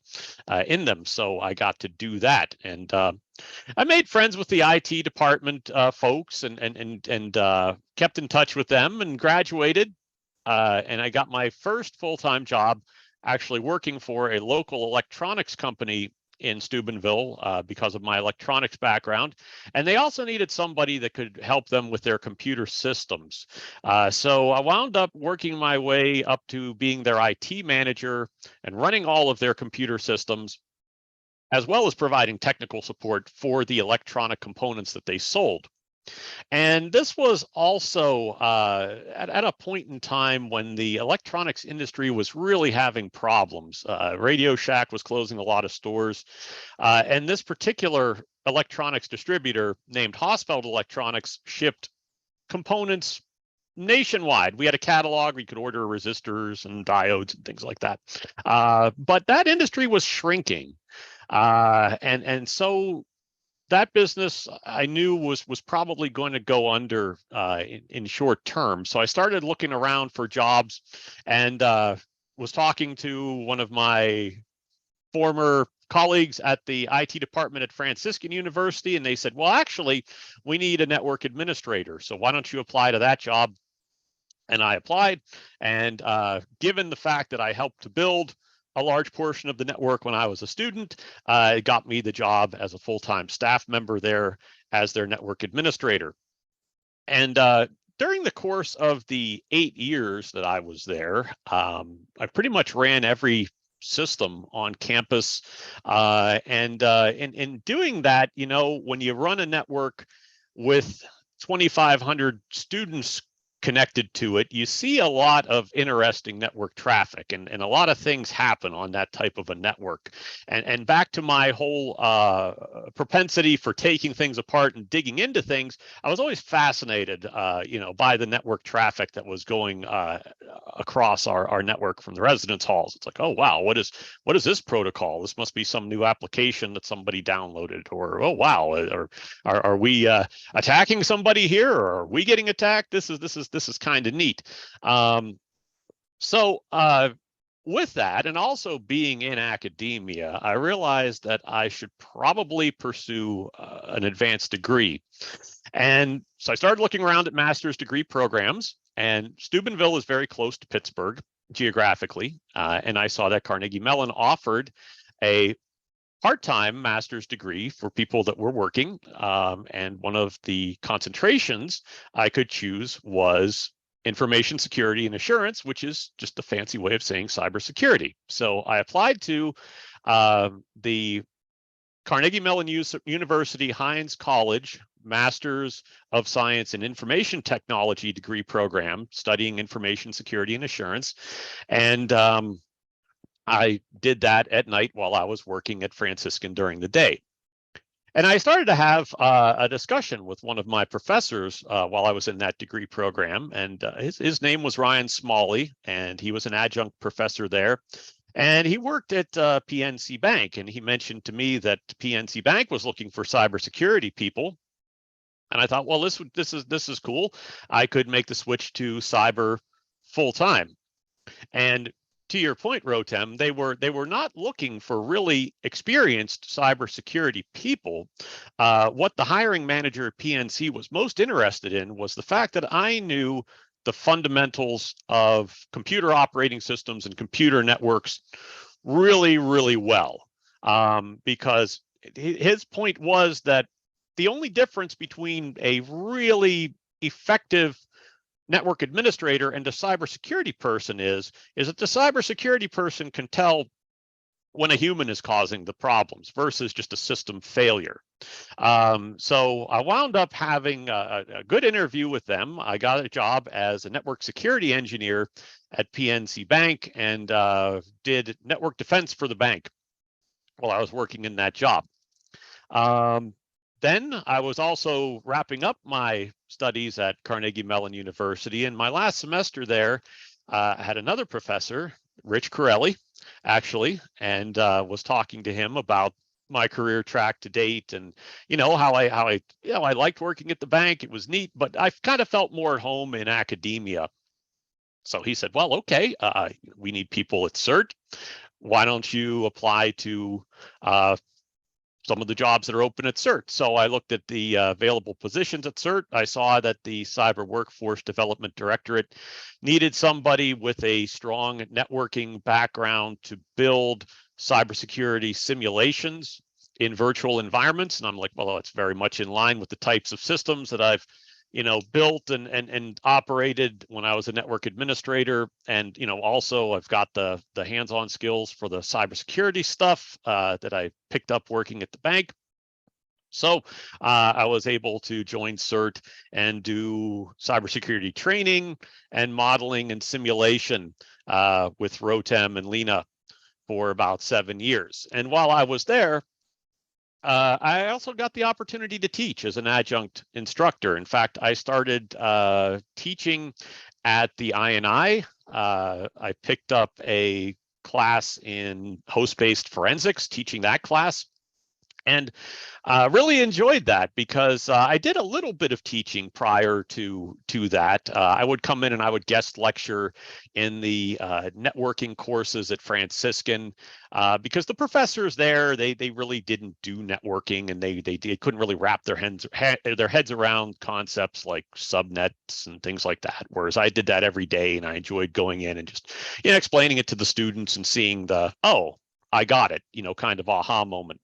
in them, so I got to do that. And I made friends with the IT department folks and kept in touch with them and graduated. And I got my first full-time job actually working for a local electronics company in Steubenville because of my electronics background. And they also needed somebody that could help them with their computer systems. So I wound up working my way up to being their IT manager and running all of their computer systems, as well as providing technical support for the electronic components that they sold. And this was also at a point in time when the electronics industry was really having problems. Radio Shack was closing a lot of stores. And this particular electronics distributor named Hosfeld Electronics shipped components nationwide. We had a catalog where you could order resistors and diodes and things like that. But that industry was shrinking. And so that business I knew was probably going to go under in short term. So I started looking around for jobs and was talking to one of my former colleagues at the IT department at Franciscan University. And they said, well, actually, we need a network administrator. So why don't you apply to that job? And I applied. And given the fact that I helped to build a large portion of the network when I was a student, it got me the job as a full-time staff member there as their network administrator. And during the course of the 8 years that I was there, I pretty much ran every system on campus. And in doing that, you know, when you run a network with 2,500 students connected to it, you see a lot of interesting network traffic and a lot of things happen on that type of a network. And back to my whole propensity for taking things apart and digging into things, I was always fascinated, you know, by the network traffic that was going across our network from the residence halls. It's like, oh, wow, what is this protocol? This must be some new application that somebody downloaded, or, oh, wow, or are we attacking somebody here, or are we getting attacked? This is kind of neat. So with that, and also being in academia, I realized that I should probably pursue an advanced degree. And so I started looking around at master's degree programs, and Steubenville is very close to Pittsburgh. geographically, and I saw that Carnegie Mellon offered a part-time master's degree for people that were working, and one of the concentrations I could choose was information security and assurance, which is just a fancy way of saying cybersecurity. So I applied to the Carnegie Mellon University Heinz College Masters of Science in Information Technology degree program, studying information security and assurance. And I did that at night while I was working at Franciscan during the day. And I started to have a discussion with one of my professors while I was in that degree program. And his name was Ryan Smalley, and he was an adjunct professor there. And he worked at PNC Bank, and he mentioned to me that PNC Bank was looking for cybersecurity people. And I thought, well, this is cool. I could make the switch to cyber full time. And to your point, Rotem, they were not looking for really experienced cybersecurity people. What the hiring manager at PNC was most interested in was the fact that I knew the fundamentals of computer operating systems and computer networks really, really well. Because his point was that the only difference between a really effective network administrator and a cybersecurity person is that the cybersecurity person can tell when a human is causing the problems versus just a system failure. So I wound up having a good interview with them. I got a job as a network security engineer at PNC Bank and did network defense for the bank while I was working in that job. Then I was also wrapping up my studies at Carnegie Mellon University. In my last semester there, I had another professor, Rich Corelli, actually, and was talking to him about my career track to date, and how I liked working at the bank. It was neat, but I kind of felt more at home in academia. So he said, well, okay, we need people at CERT. Why don't you apply to some of the jobs that are open at CERT? So I looked at the available positions at CERT. I saw that the Cyber Workforce Development Directorate needed somebody with a strong networking background to build cybersecurity simulations in virtual environments. And I'm like, well, it's very much in line with the types of systems that I've built and operated when I was a network administrator. And, also I've got the hands-on skills for the cybersecurity stuff that I picked up working at the bank. So I was able to join CERT and do cybersecurity training and modeling and simulation with Rotem and Lena for about 7 years. And while I was there, I also got the opportunity to teach as an adjunct instructor. In fact, I started teaching at the INI. I picked up a class in host-based forensics, teaching that class. And really enjoyed that because I did a little bit of teaching prior to that. I would come in and I would guest lecture in the networking courses at Franciscan because the professors there, they really didn't do networking, and they couldn't really wrap their heads around concepts like subnets and things like that. Whereas I did that every day, and I enjoyed going in and just explaining it to the students and seeing the, oh, I got it, kind of aha moment.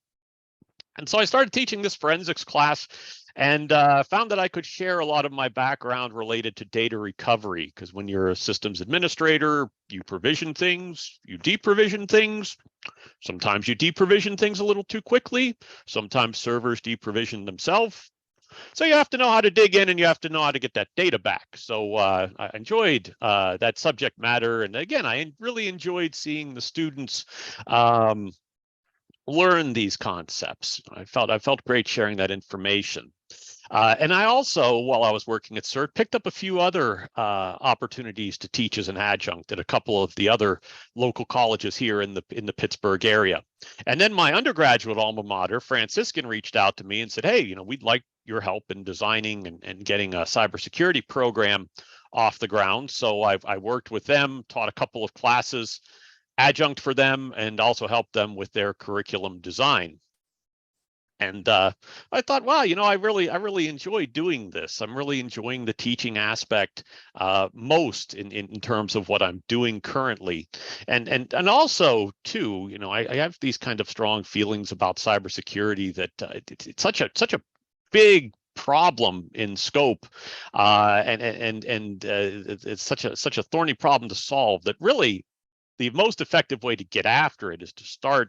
And so I started teaching this forensics class and found that I could share a lot of my background related to data recovery, because when you're a systems administrator, you provision things, you deprovision things. Sometimes you deprovision things a little too quickly. Sometimes servers deprovision themselves. So you have to know how to dig in, and you have to know how to get that data back. So I enjoyed that subject matter. And again, I really enjoyed seeing the students learn these concepts. I felt great sharing that information. And I also, while I was working at CERT, picked up a few other opportunities to teach as an adjunct at a couple of the other local colleges here in the Pittsburgh area. And then my undergraduate alma mater, Franciscan, reached out to me and said, hey, we'd like your help in designing and getting a cybersecurity program off the ground. So I worked with them, taught a couple of classes, adjunct for them, and also help them with their curriculum design. And I thought, wow, I really enjoy doing this. I'm really enjoying the teaching aspect most in terms of what I'm doing currently, and also too, I have these kind of strong feelings about cybersecurity that it's such a big problem in scope, and it's such a thorny problem to solve that really the most effective way to get after it is to start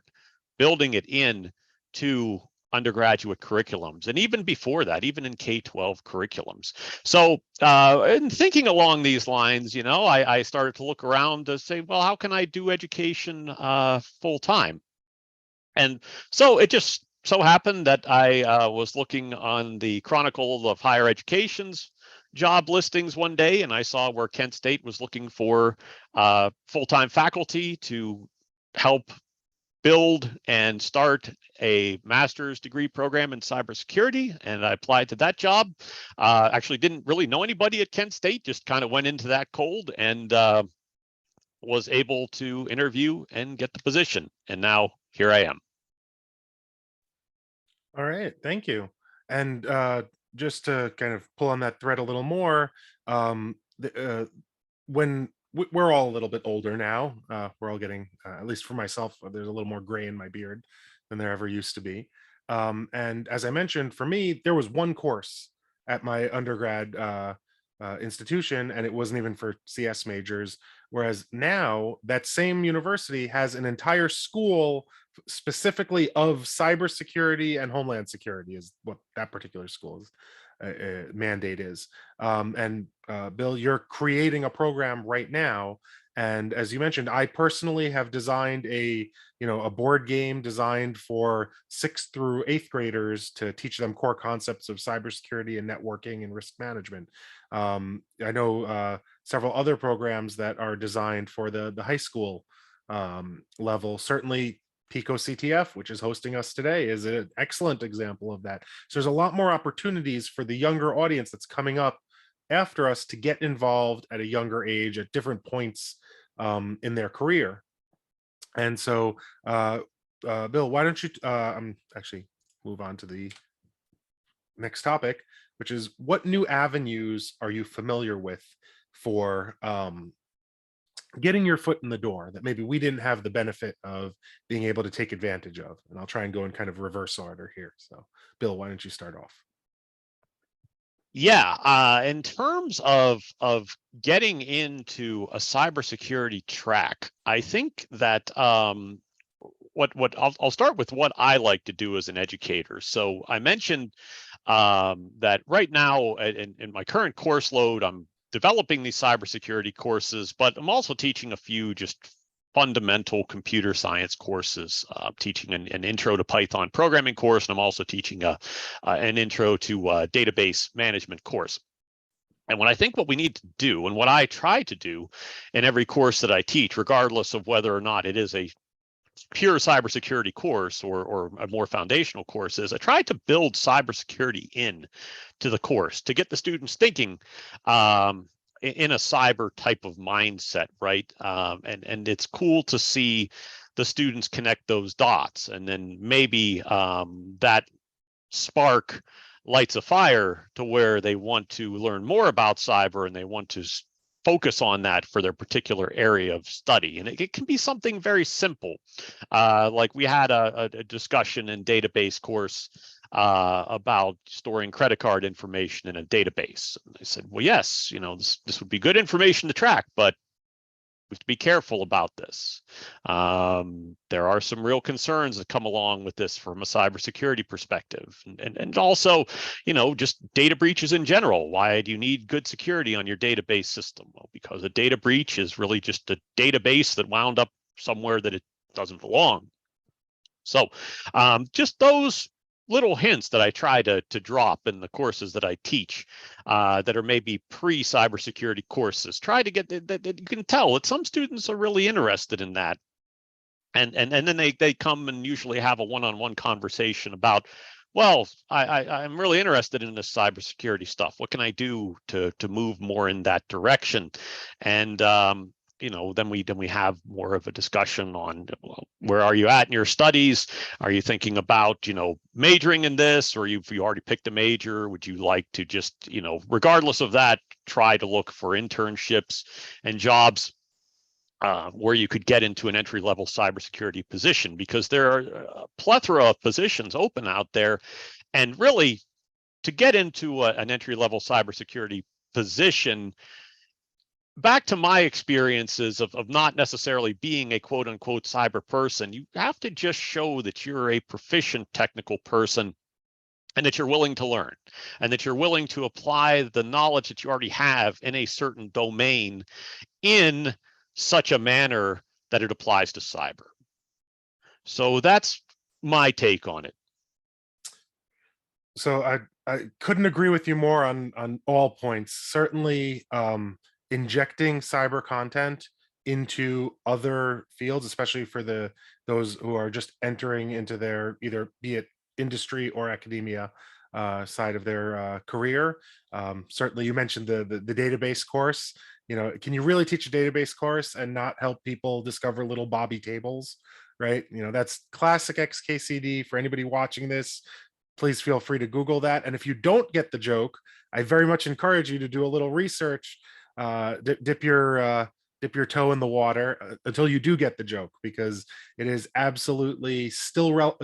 building it in to undergraduate curriculums, and even before that, even in K-12 curriculums. So in thinking along these lines, I started to look around to say, well, how can I do education full time? And so it just so happened that I was looking on the Chronicle of Higher Education's job listings one day, and I saw where Kent State was looking for full-time faculty to help build and start a master's degree program in cybersecurity, and I applied to that job. Actually didn't really know anybody at Kent State, just kind of went into that cold, and was able to interview and get the position. And now here I am. All right, thank you. And just to kind of pull on that thread a little more, when we're all a little bit older now, we're all getting, at least for myself, there's a little more gray in my beard than there ever used to be. And as I mentioned, for me, there was one course at my undergrad institution, and it wasn't even for CS majors. Whereas now, that same university has an entire school specifically of cybersecurity and homeland security, is what that particular school's mandate is. And Bill, you're creating a program right now. And as you mentioned, I personally have designed a board game designed for 6th through 8th graders to teach them core concepts of cybersecurity and networking and risk management. I know several other programs that are designed for the high school level. Certainly picoCTF, which is hosting us today, is an excellent example of that. So there's a lot more opportunities for the younger audience that's coming up after us to get involved at a younger age at different points in their career. And so, Bill, why don't you actually move on to the next topic, which is what new avenues are you familiar with for getting your foot in the door that maybe we didn't have the benefit of being able to take advantage of? And I'll try and go in kind of reverse order here. So, Bill, why don't you start off? Yeah, in terms of getting into a cybersecurity track, I think that what I'll start with what I like to do as an educator. So I mentioned that right now in my current course load, I'm developing these cybersecurity courses, but I'm also teaching a few just fundamental computer science courses, teaching an intro to Python programming course, and I'm also teaching an intro to database management course. And what I think what we need to do, and what I try to do in every course that I teach, regardless of whether or not it is a pure cybersecurity course or a more foundational course, is I try to build cybersecurity in to the course to get the students thinking in a cyber type of mindset, right? And it's cool to see the students connect those dots, and then maybe that spark lights a fire to where they want to learn more about cyber and they want to focus on that for their particular area of study. And it can be something very simple. Like we had a discussion in database course about storing credit card information in a database. And I said, well, yes, this would be good information to track, but we have to be careful about this. There are some real concerns that come along with this from a cybersecurity perspective, and also, just data breaches in general. Why do you need good security on your database system? Well, because a data breach is really just a database that wound up somewhere that it doesn't belong. So just those little hints that I try to drop in the courses that I teach that are maybe pre-cybersecurity courses. Try to get that you can tell that some students are really interested in that. And then they come and usually have a one-on-one conversation about, well, I'm really interested in this cybersecurity stuff. What can I do to move more in that direction? And then we have more of a discussion on, well, where are you at in your studies? Are you thinking about, majoring in this, or if you already picked a major, would you like to just, regardless of that, try to look for internships and jobs where you could get into an entry-level cybersecurity position, because there are a plethora of positions open out there. And really, to get into an entry-level cybersecurity position, back to my experiences of not necessarily being a quote unquote cyber person, you have to just show that you're a proficient technical person and that you're willing to learn and that you're willing to apply the knowledge that you already have in a certain domain in such a manner that it applies to cyber. So that's my take on it. So I couldn't agree with you more on all points. Certainly, injecting cyber content into other fields, especially for those who are just entering into their, either be it industry or academia side of their career. Certainly, you mentioned the database course. Can you really teach a database course and not help people discover little Bobby tables, right? That's classic XKCD. For anybody watching this, please feel free to Google that. And if you don't get the joke, I very much encourage you to do a little research, dip your toe in the water until you do get the joke, because it is absolutely still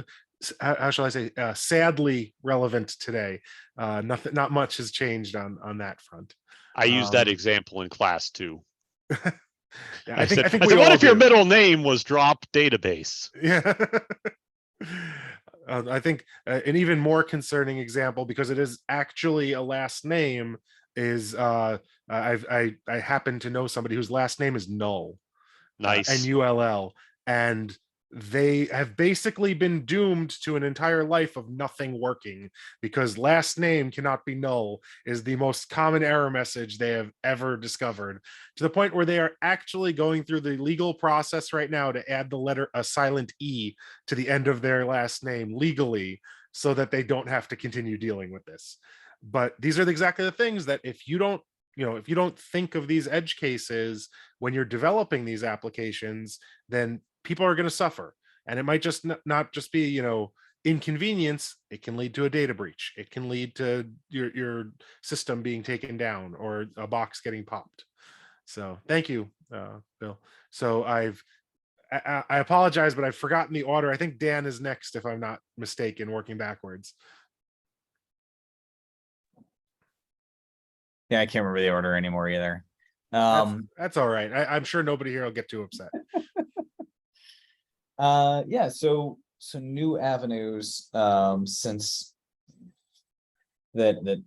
how shall I say, sadly relevant today. Not much has changed on that front. I use that example in class too. Yeah, I think said, we all what if your do. middle name was drop database? Yeah. I think an even more concerning example, because it is actually a last name, is I happen to know somebody whose last name is Null, Nice. Null, and they have basically been doomed to an entire life of nothing working, because last name cannot be null is the most common error message they have ever discovered, to the point where they are actually going through the legal process right now to add a silent E to the end of their last name legally, so that they don't have to continue dealing with this. But these are exactly the things that if you don't think of these edge cases when you're developing these applications, then people are going to suffer. And it might just not just be, inconvenience. It can lead to a data breach. It can lead to your system being taken down or a box getting popped. So thank you, Bill. So I apologize, but I've forgotten the order. I think Dan is next, if I'm not mistaken, working backwards. Yeah, I can't remember the order anymore either. That's all right. I'm sure nobody here will get too upset. Yeah, so new avenues, since that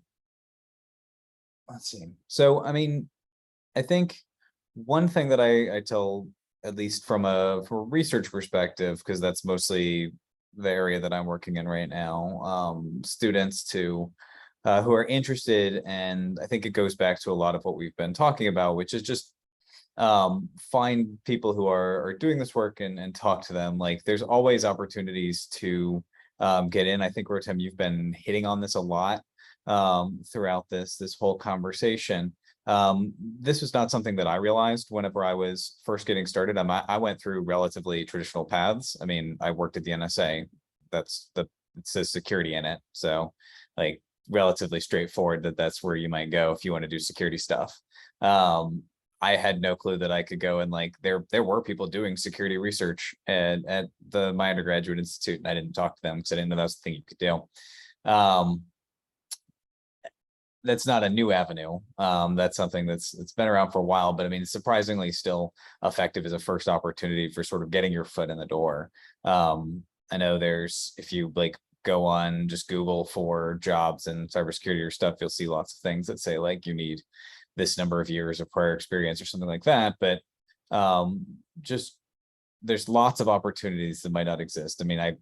let's see. So I mean, I think one thing that I tell, at least from a research perspective, because that's mostly the area that I'm working in right now, students to who are interested, and I think it goes back to a lot of what we've been talking about, which is just find people who are doing this work and talk to them. Like, there's always opportunities to get in. I think, Rotem, you've been hitting on this a lot throughout this whole conversation. This was not something that I realized whenever I was first getting started. I went through relatively traditional paths. I mean, I worked at the NSA. It says security in it, so like relatively straightforward that's where you might go if you want to do security stuff. I had no clue that I could go, and like there were people doing security research at my undergraduate institute, and I didn't talk to them because I didn't know that was the thing you could do. That's not a new avenue. That's something that's been around for a while, but I mean, it's surprisingly still effective as a first opportunity for sort of getting your foot in the door. I know if you like go on just Google for jobs and cybersecurity or stuff, you'll see lots of things that say like you need this number of years of prior experience or something like that. But just there's lots of opportunities that might not exist. I mean,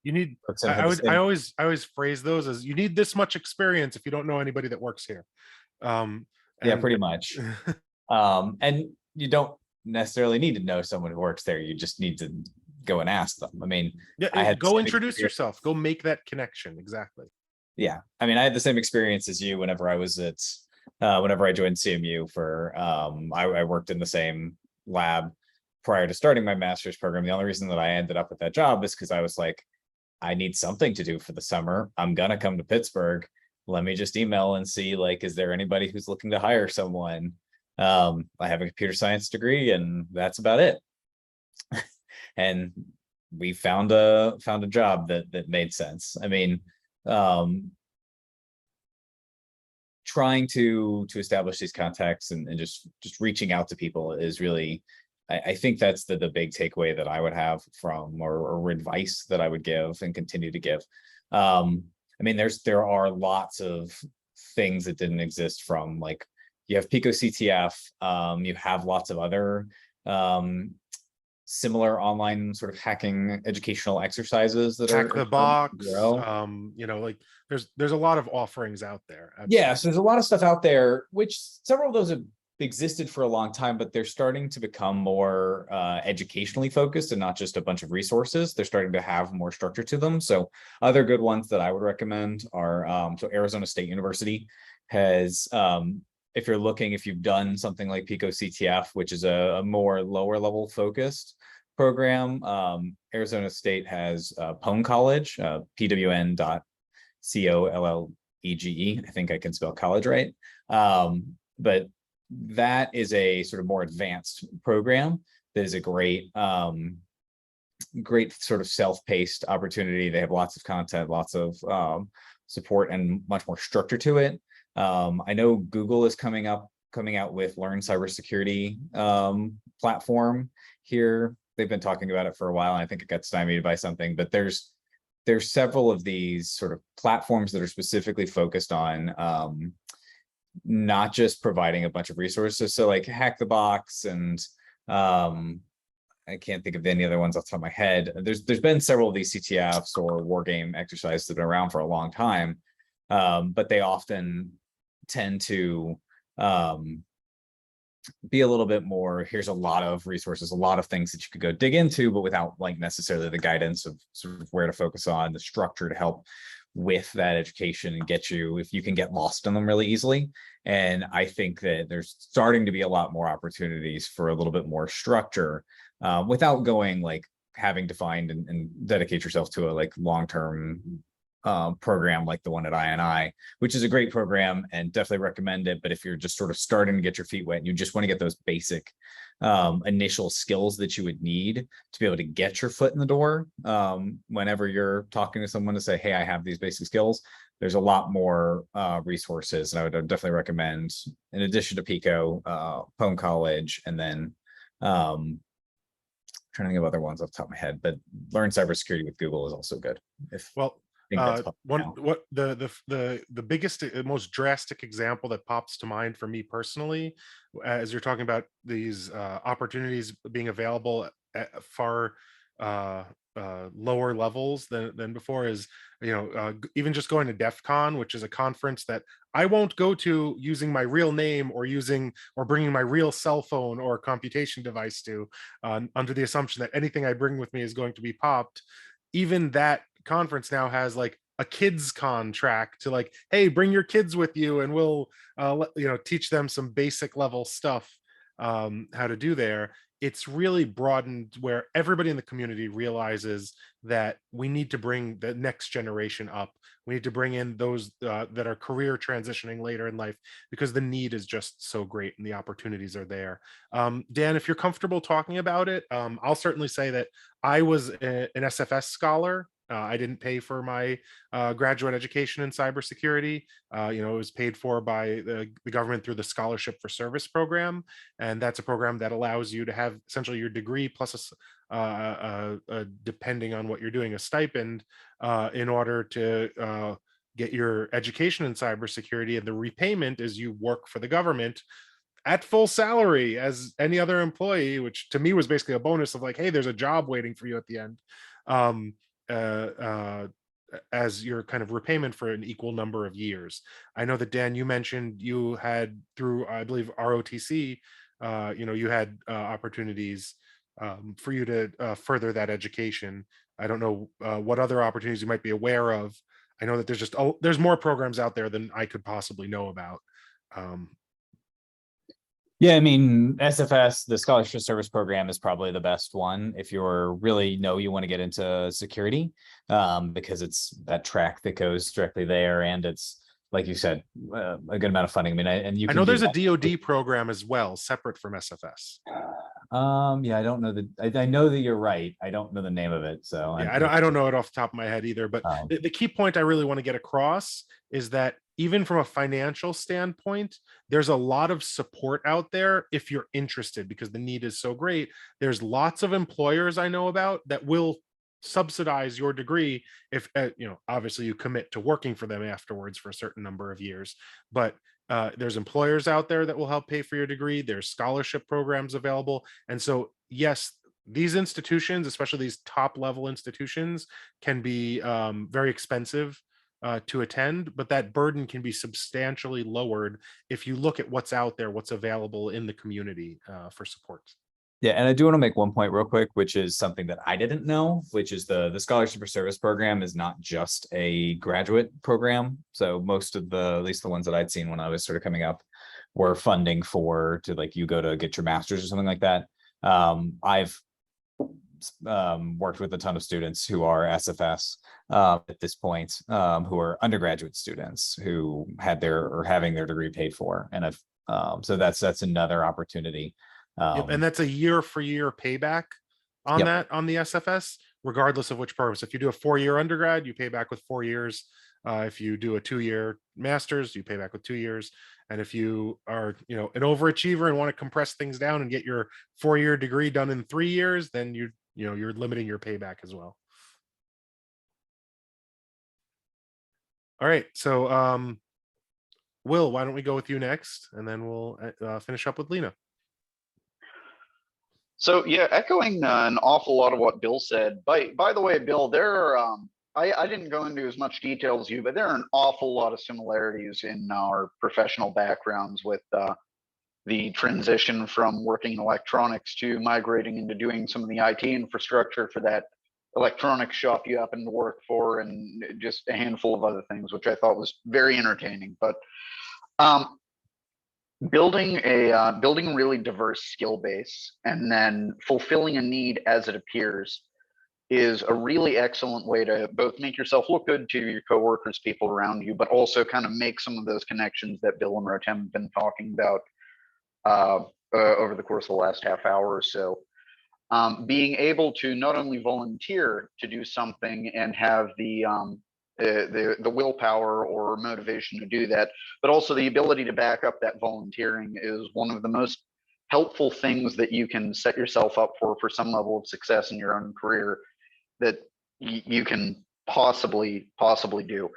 you need, I always phrase those as, you need this much experience if you don't know anybody that works here. Yeah, pretty much. And you don't necessarily need to know someone who works there. You just need to go and ask them. I mean, yeah, go introduce yourself, go make that connection. Exactly. Yeah, I mean, I had the same experience as you whenever I was at whenever I joined CMU for, I worked in the same lab prior to starting my master's program. The only reason that I ended up with that job is because I was like, I need something to do for the summer. I'm gonna come to Pittsburgh. Let me just email and see, like, is there anybody who's looking to hire someone? I have a computer science degree, and that's about it. And we found a job that made sense. I mean, trying to establish these contacts and just reaching out to people is really, I think that's the big takeaway that I would have from, or advice that I would give and continue to give. I mean, there are lots of things that didn't exist, from, like, you have picoCTF, you have lots of other similar online sort of hacking educational exercises that Hack the are box. grow. You know, like there's a lot of offerings out there. Yeah, so there's a lot of stuff out there, which several of those have existed for a long time, but they're starting to become more educationally focused and not just a bunch of resources. They're starting to have more structure to them. So other good ones that I would recommend are, so Arizona State University has, if you've done something like picoCTF, which is a more lower level focused program, Arizona State has Pwn College, pwn.colleg. I think I can spell college right. But that is a sort of more advanced program that is a great sort of self-paced opportunity. They have lots of content, lots of support, and much more structure to it. I know Google is coming out with Learn Cybersecurity platform here. They've been talking about it for a while, and I think it got stymied by something, but there's several of these sort of platforms that are specifically focused on not just providing a bunch of resources. So like Hack the Box, and I can't think of any other ones off the top of my head. There's been several of these CTFs or war game exercises that have been around for a long time, but they often tend to be a little bit more, here's a lot of resources, a lot of things that you could go dig into, but without like necessarily the guidance of sort of where to focus on, the structure to help with that education and get you, if you can get lost in them really easily. And I think that there's starting to be a lot more opportunities for a little bit more structure without going like having to find and dedicate yourself to a like long-term program like the one at INI, which is a great program and definitely recommend it. But if you're just sort of starting to get your feet wet and you just want to get those basic initial skills that you would need to be able to get your foot in the door, whenever you're talking to someone to say, hey, I have these basic skills, there's a lot more resources. And I would definitely recommend, in addition to Pico, Pwn College, and then trying to think of other ones off the top of my head, but Learn Cybersecurity with Google is also good. Well, the biggest, most drastic example that pops to mind for me personally, as you're talking about these opportunities being available at far lower levels than before, is, you know, even just going to DEF CON, which is a conference that I won't go to using my real name or bringing my real cell phone or computation device to, under the assumption that anything I bring with me is going to be popped. Even that conference now has like a kids con track to like, hey, bring your kids with you and we'll teach them some basic level stuff, how to do there. It's really broadened where everybody in the community realizes that we need to bring the next generation up. We need to bring in those that are career transitioning later in life, because the need is just so great and the opportunities are there. Dan, if you're comfortable talking about it, I'll certainly say that I was an SFS scholar. I didn't pay for my graduate education in cybersecurity. It was paid for by the government through the Scholarship for Service program. And that's a program that allows you to have essentially your degree plus depending on what you're doing, a stipend in order to get your education in cybersecurity. And the repayment is you work for the government at full salary as any other employee, which to me was basically a bonus of like, hey, there's a job waiting for you at the end. As your kind of repayment for an equal number of years. I know that, Dan, you mentioned you had, through, I believe, ROTC, you had opportunities for you to further that education. I don't know what other opportunities you might be aware of. I know that there's more programs out there than I could possibly know about. Yeah, I mean, SFS, the Scholarship Service Program, is probably the best one if you're really you want to get into security, because it's that track that goes directly there, and it's like you said, a good amount of funding. I mean, and you I can know do there's a that. DoD program as well, separate from SFS. Yeah, I don't know I know that you're right. I don't know the name of it, so Yeah, I don't know it off the top of my head either. But Um, the key point I really want to get across is that even from a financial standpoint, there's a lot of support out there if you're interested, because the need is so great. There's lots of employers I know about that will subsidize your degree if obviously you commit to working for them afterwards for a certain number of years. But there's employers out there that will help pay for your degree. There's scholarship programs available. And so, yes, these institutions, especially these top level institutions, can be very expensive to attend, but that burden can be substantially lowered if you look at what's out there, what's available in the community for support. Yeah, and I do want to make one point real quick, which is something that I didn't know, which is the Scholarship for Service Program is not just a graduate program. So most of at least the ones that I'd seen when I was sort of coming up, were funding to like you go to get your master's or something like that. I've worked with a ton of students who are SFS at this point, who are undergraduate students who had having their degree paid for, and so that's another opportunity. Yep, and that's a year for year payback on Yep. that on the SFS, regardless of which purpose. If you do a 4-year undergrad, you pay back with 4 years. If you do a 2-year master's, you pay back with 2 years. And if you are, an overachiever and want to compress things down and get your 4-year degree done in 3 years, then you're limiting your payback as well. All right, so Will, why don't we go with you next, and then we'll finish up with Lena. So yeah, echoing an awful lot of what Bill said. By the way, Bill, there are I didn't go into as much detail as you, but there are an awful lot of similarities in our professional backgrounds with the transition from working in electronics to migrating into doing some of the IT infrastructure for that electronics shop you happen to work for, and just a handful of other things, which I thought was very entertaining. But building a really diverse skill base and then fulfilling a need as it appears is a really excellent way to both make yourself look good to your coworkers, people around you, but also kind of make some of those connections that Bill and Rotem have been talking about over the course of the last half hour or so. Being able to not only volunteer to do something and have the willpower or motivation to do that, but also the ability to back up that volunteering is one of the most helpful things that you can set yourself up for some level of success in your own career that you can possibly do.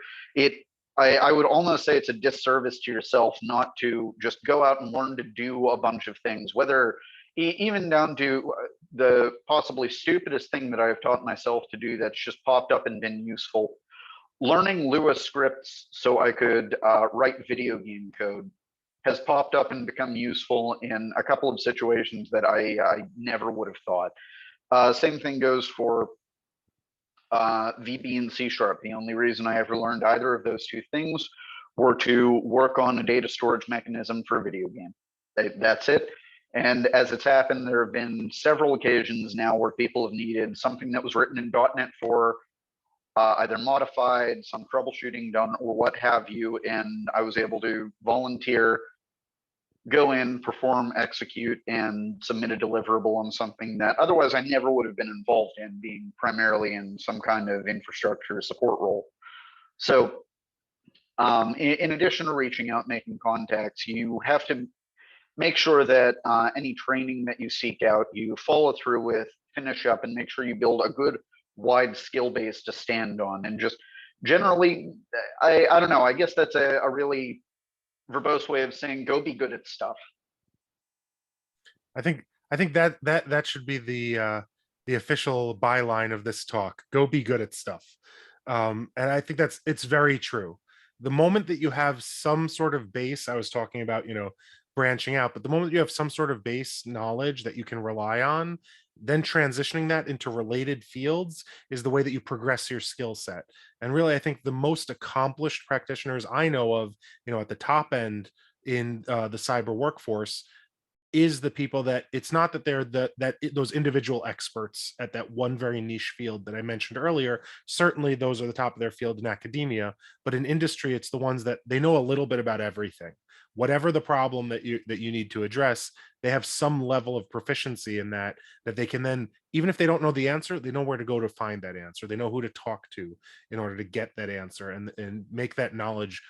I would almost say it's a disservice to yourself not to just go out and learn to do a bunch of things, whether even down to the possibly stupidest thing that I've taught myself to do that's just popped up and been useful. Learning Lua scripts so I could write video game code has popped up and become useful in a couple of situations that I never would have thought. Same thing goes for VB and C#. The only reason I ever learned either of those two things were to work on a data storage mechanism for a video game. That's it. And as it's happened, there have been several occasions now where people have needed something that was written in .NET for either modified, some troubleshooting done, or what have you. And I was able to volunteer, go in, perform, execute, and submit a deliverable on something that otherwise I never would have been involved in, being primarily in some kind of infrastructure support role. So in addition to reaching out, making contacts, you have to make sure that any training that you seek out, you follow through with, finish up, and make sure you build a good wide skill base to stand on. And just generally, I don't know, I guess that's a really verbose way of saying go be good at stuff. I think that should be the official byline of this talk. Go be good at stuff. And I think it's very true. The moment that you have some sort of base, I was talking about, branching out, but the moment you have some sort of base knowledge that you can rely on, then transitioning that into related fields is the way that you progress your skill set. And really, I think the most accomplished practitioners I know of, at the top end, in the cyber workforce is the people that it's not that they're those individual experts at that one very niche field that I mentioned earlier. Certainly those are the top of their field in academia, but in industry, it's the ones that they know a little bit about everything. Whatever the problem that you need to address, they have some level of proficiency in that they can then, even if they don't know the answer, they know where to go to find that answer. They know who to talk to in order to get that answer and make that knowledge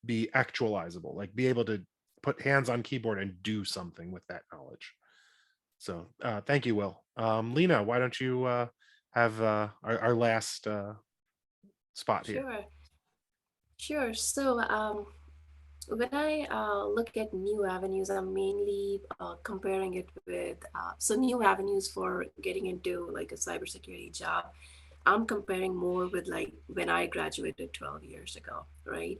be actualizable, like be able to put hands on keyboard and do something with that knowledge. So thank you, Will. Lena, why don't you have our last spot here? Sure. So when I look at new avenues, I'm mainly comparing it with so new avenues for getting into like a cybersecurity job. I'm comparing more with like when I graduated 12 years ago, right?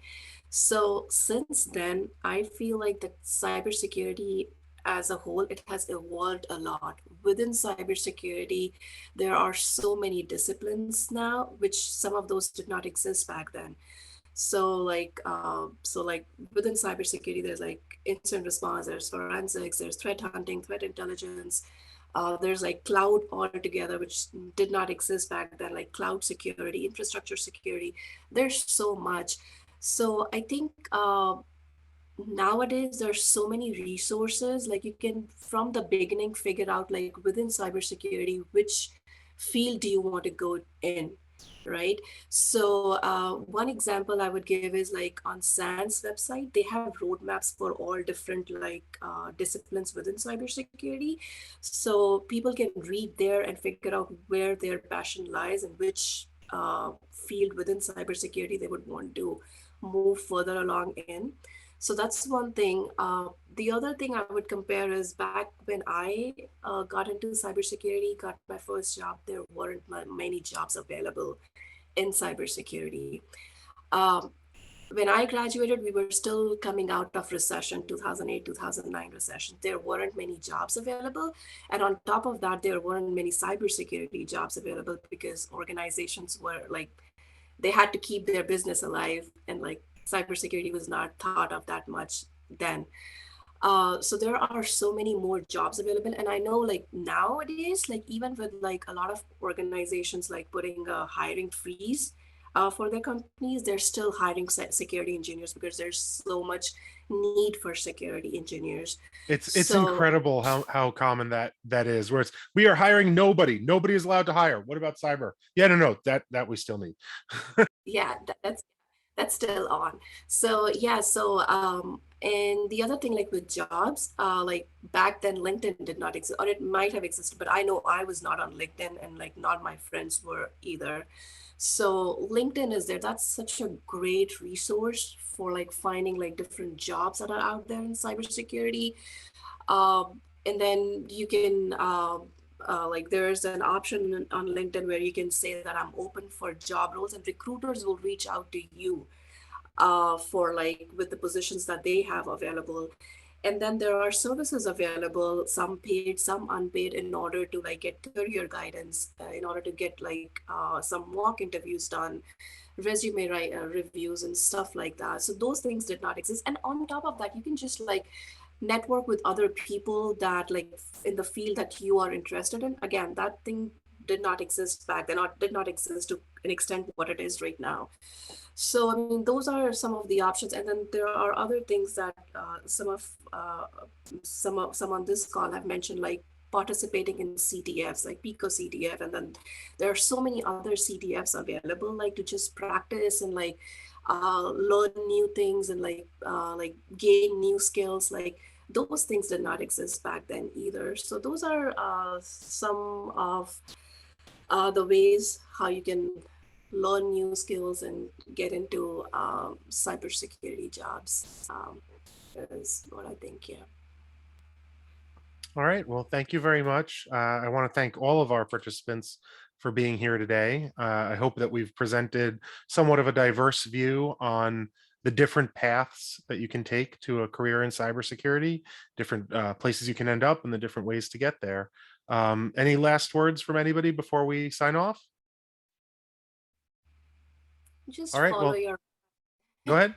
So since then, I feel like the cybersecurity as a whole, it has evolved a lot. Within cybersecurity, there are so many disciplines now, which some of those did not exist back then. So like within cybersecurity, there's like incident response, there's forensics, there's threat hunting, threat intelligence. There's like cloud altogether, which did not exist back then, like cloud security, infrastructure security. There's so much. So I think nowadays there's so many resources, like you can from the beginning figure out like within cybersecurity which field do you want to go in, right? So one example I would give is like on SANS website, they have roadmaps for all different like disciplines within cybersecurity. So people can read there and figure out where their passion lies and which field within cybersecurity they would want to move further along in. So that's one thing. The other thing I would compare is back when I got into cybersecurity, got my first job, there weren't many jobs available in cybersecurity. Um, when I graduated, we were still coming out of recession, 2008, 2009 recession. There weren't many jobs available. And on top of that, there weren't many cybersecurity jobs available because organizations were like, they had to keep their business alive, and like cybersecurity was not thought of that much then. So there are so many more jobs available, and I know like nowadays, like even with like a lot of organizations like putting a hiring freeze for their companies, they're still hiring security engineers because there's so much need for security engineers. It's So incredible how common that is, where it's we are hiring nobody is allowed to hire. What about cyber? Yeah, no, that we still need. yeah, that's still on. So yeah, so and the other thing, like with jobs, like back then LinkedIn did not exist, or it might have existed, but I know I was not on LinkedIn, and like not my friends were either. So LinkedIn is there. That's such a great resource for like finding like different jobs that are out there in cybersecurity. And then you can like there's an option on LinkedIn where you can say that I'm open for job roles, and recruiters will reach out to you for like with the positions that they have available. And then there are services available, some paid, some unpaid, in order to like get career guidance, in order to get like some mock interviews done, resume reviews and stuff like that. So those things did not exist. And on top of that, you can just like network with other people that like in the field that you are interested in. Again, that thing did not exist back then, or did not exist to an extent what it is right now. So I mean, those are some of the options, and then there are other things that some on this call have mentioned, like participating in CTFs, like picoCTF, and then there are so many other CTFs available, like to just practice and like learn new things and like gain new skills. Like those things did not exist back then either. So those are some of the ways how you can learn new skills and get into cybersecurity jobs. Is what I think. Yeah. All right. Well, thank you very much. I want to thank all of our participants for being here today. I hope that we've presented somewhat of a diverse view on the different paths that you can take to a career in cybersecurity, different places you can end up, and the different ways to get there. Any last words from anybody before we sign off? Just All right. follow Well, your go ahead.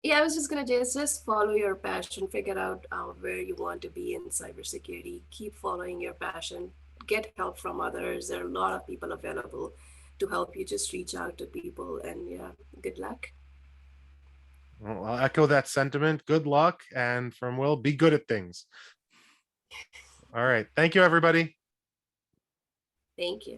Yeah, I was just gonna just follow your passion, figure out where you want to be in cybersecurity. Keep following your passion. Get help from others. There are a lot of people available to help you. Just reach out to people, and yeah, good luck. Well, I'll echo that sentiment. Good luck, and from Will, be good at things. All right. Thank you, everybody. Thank you.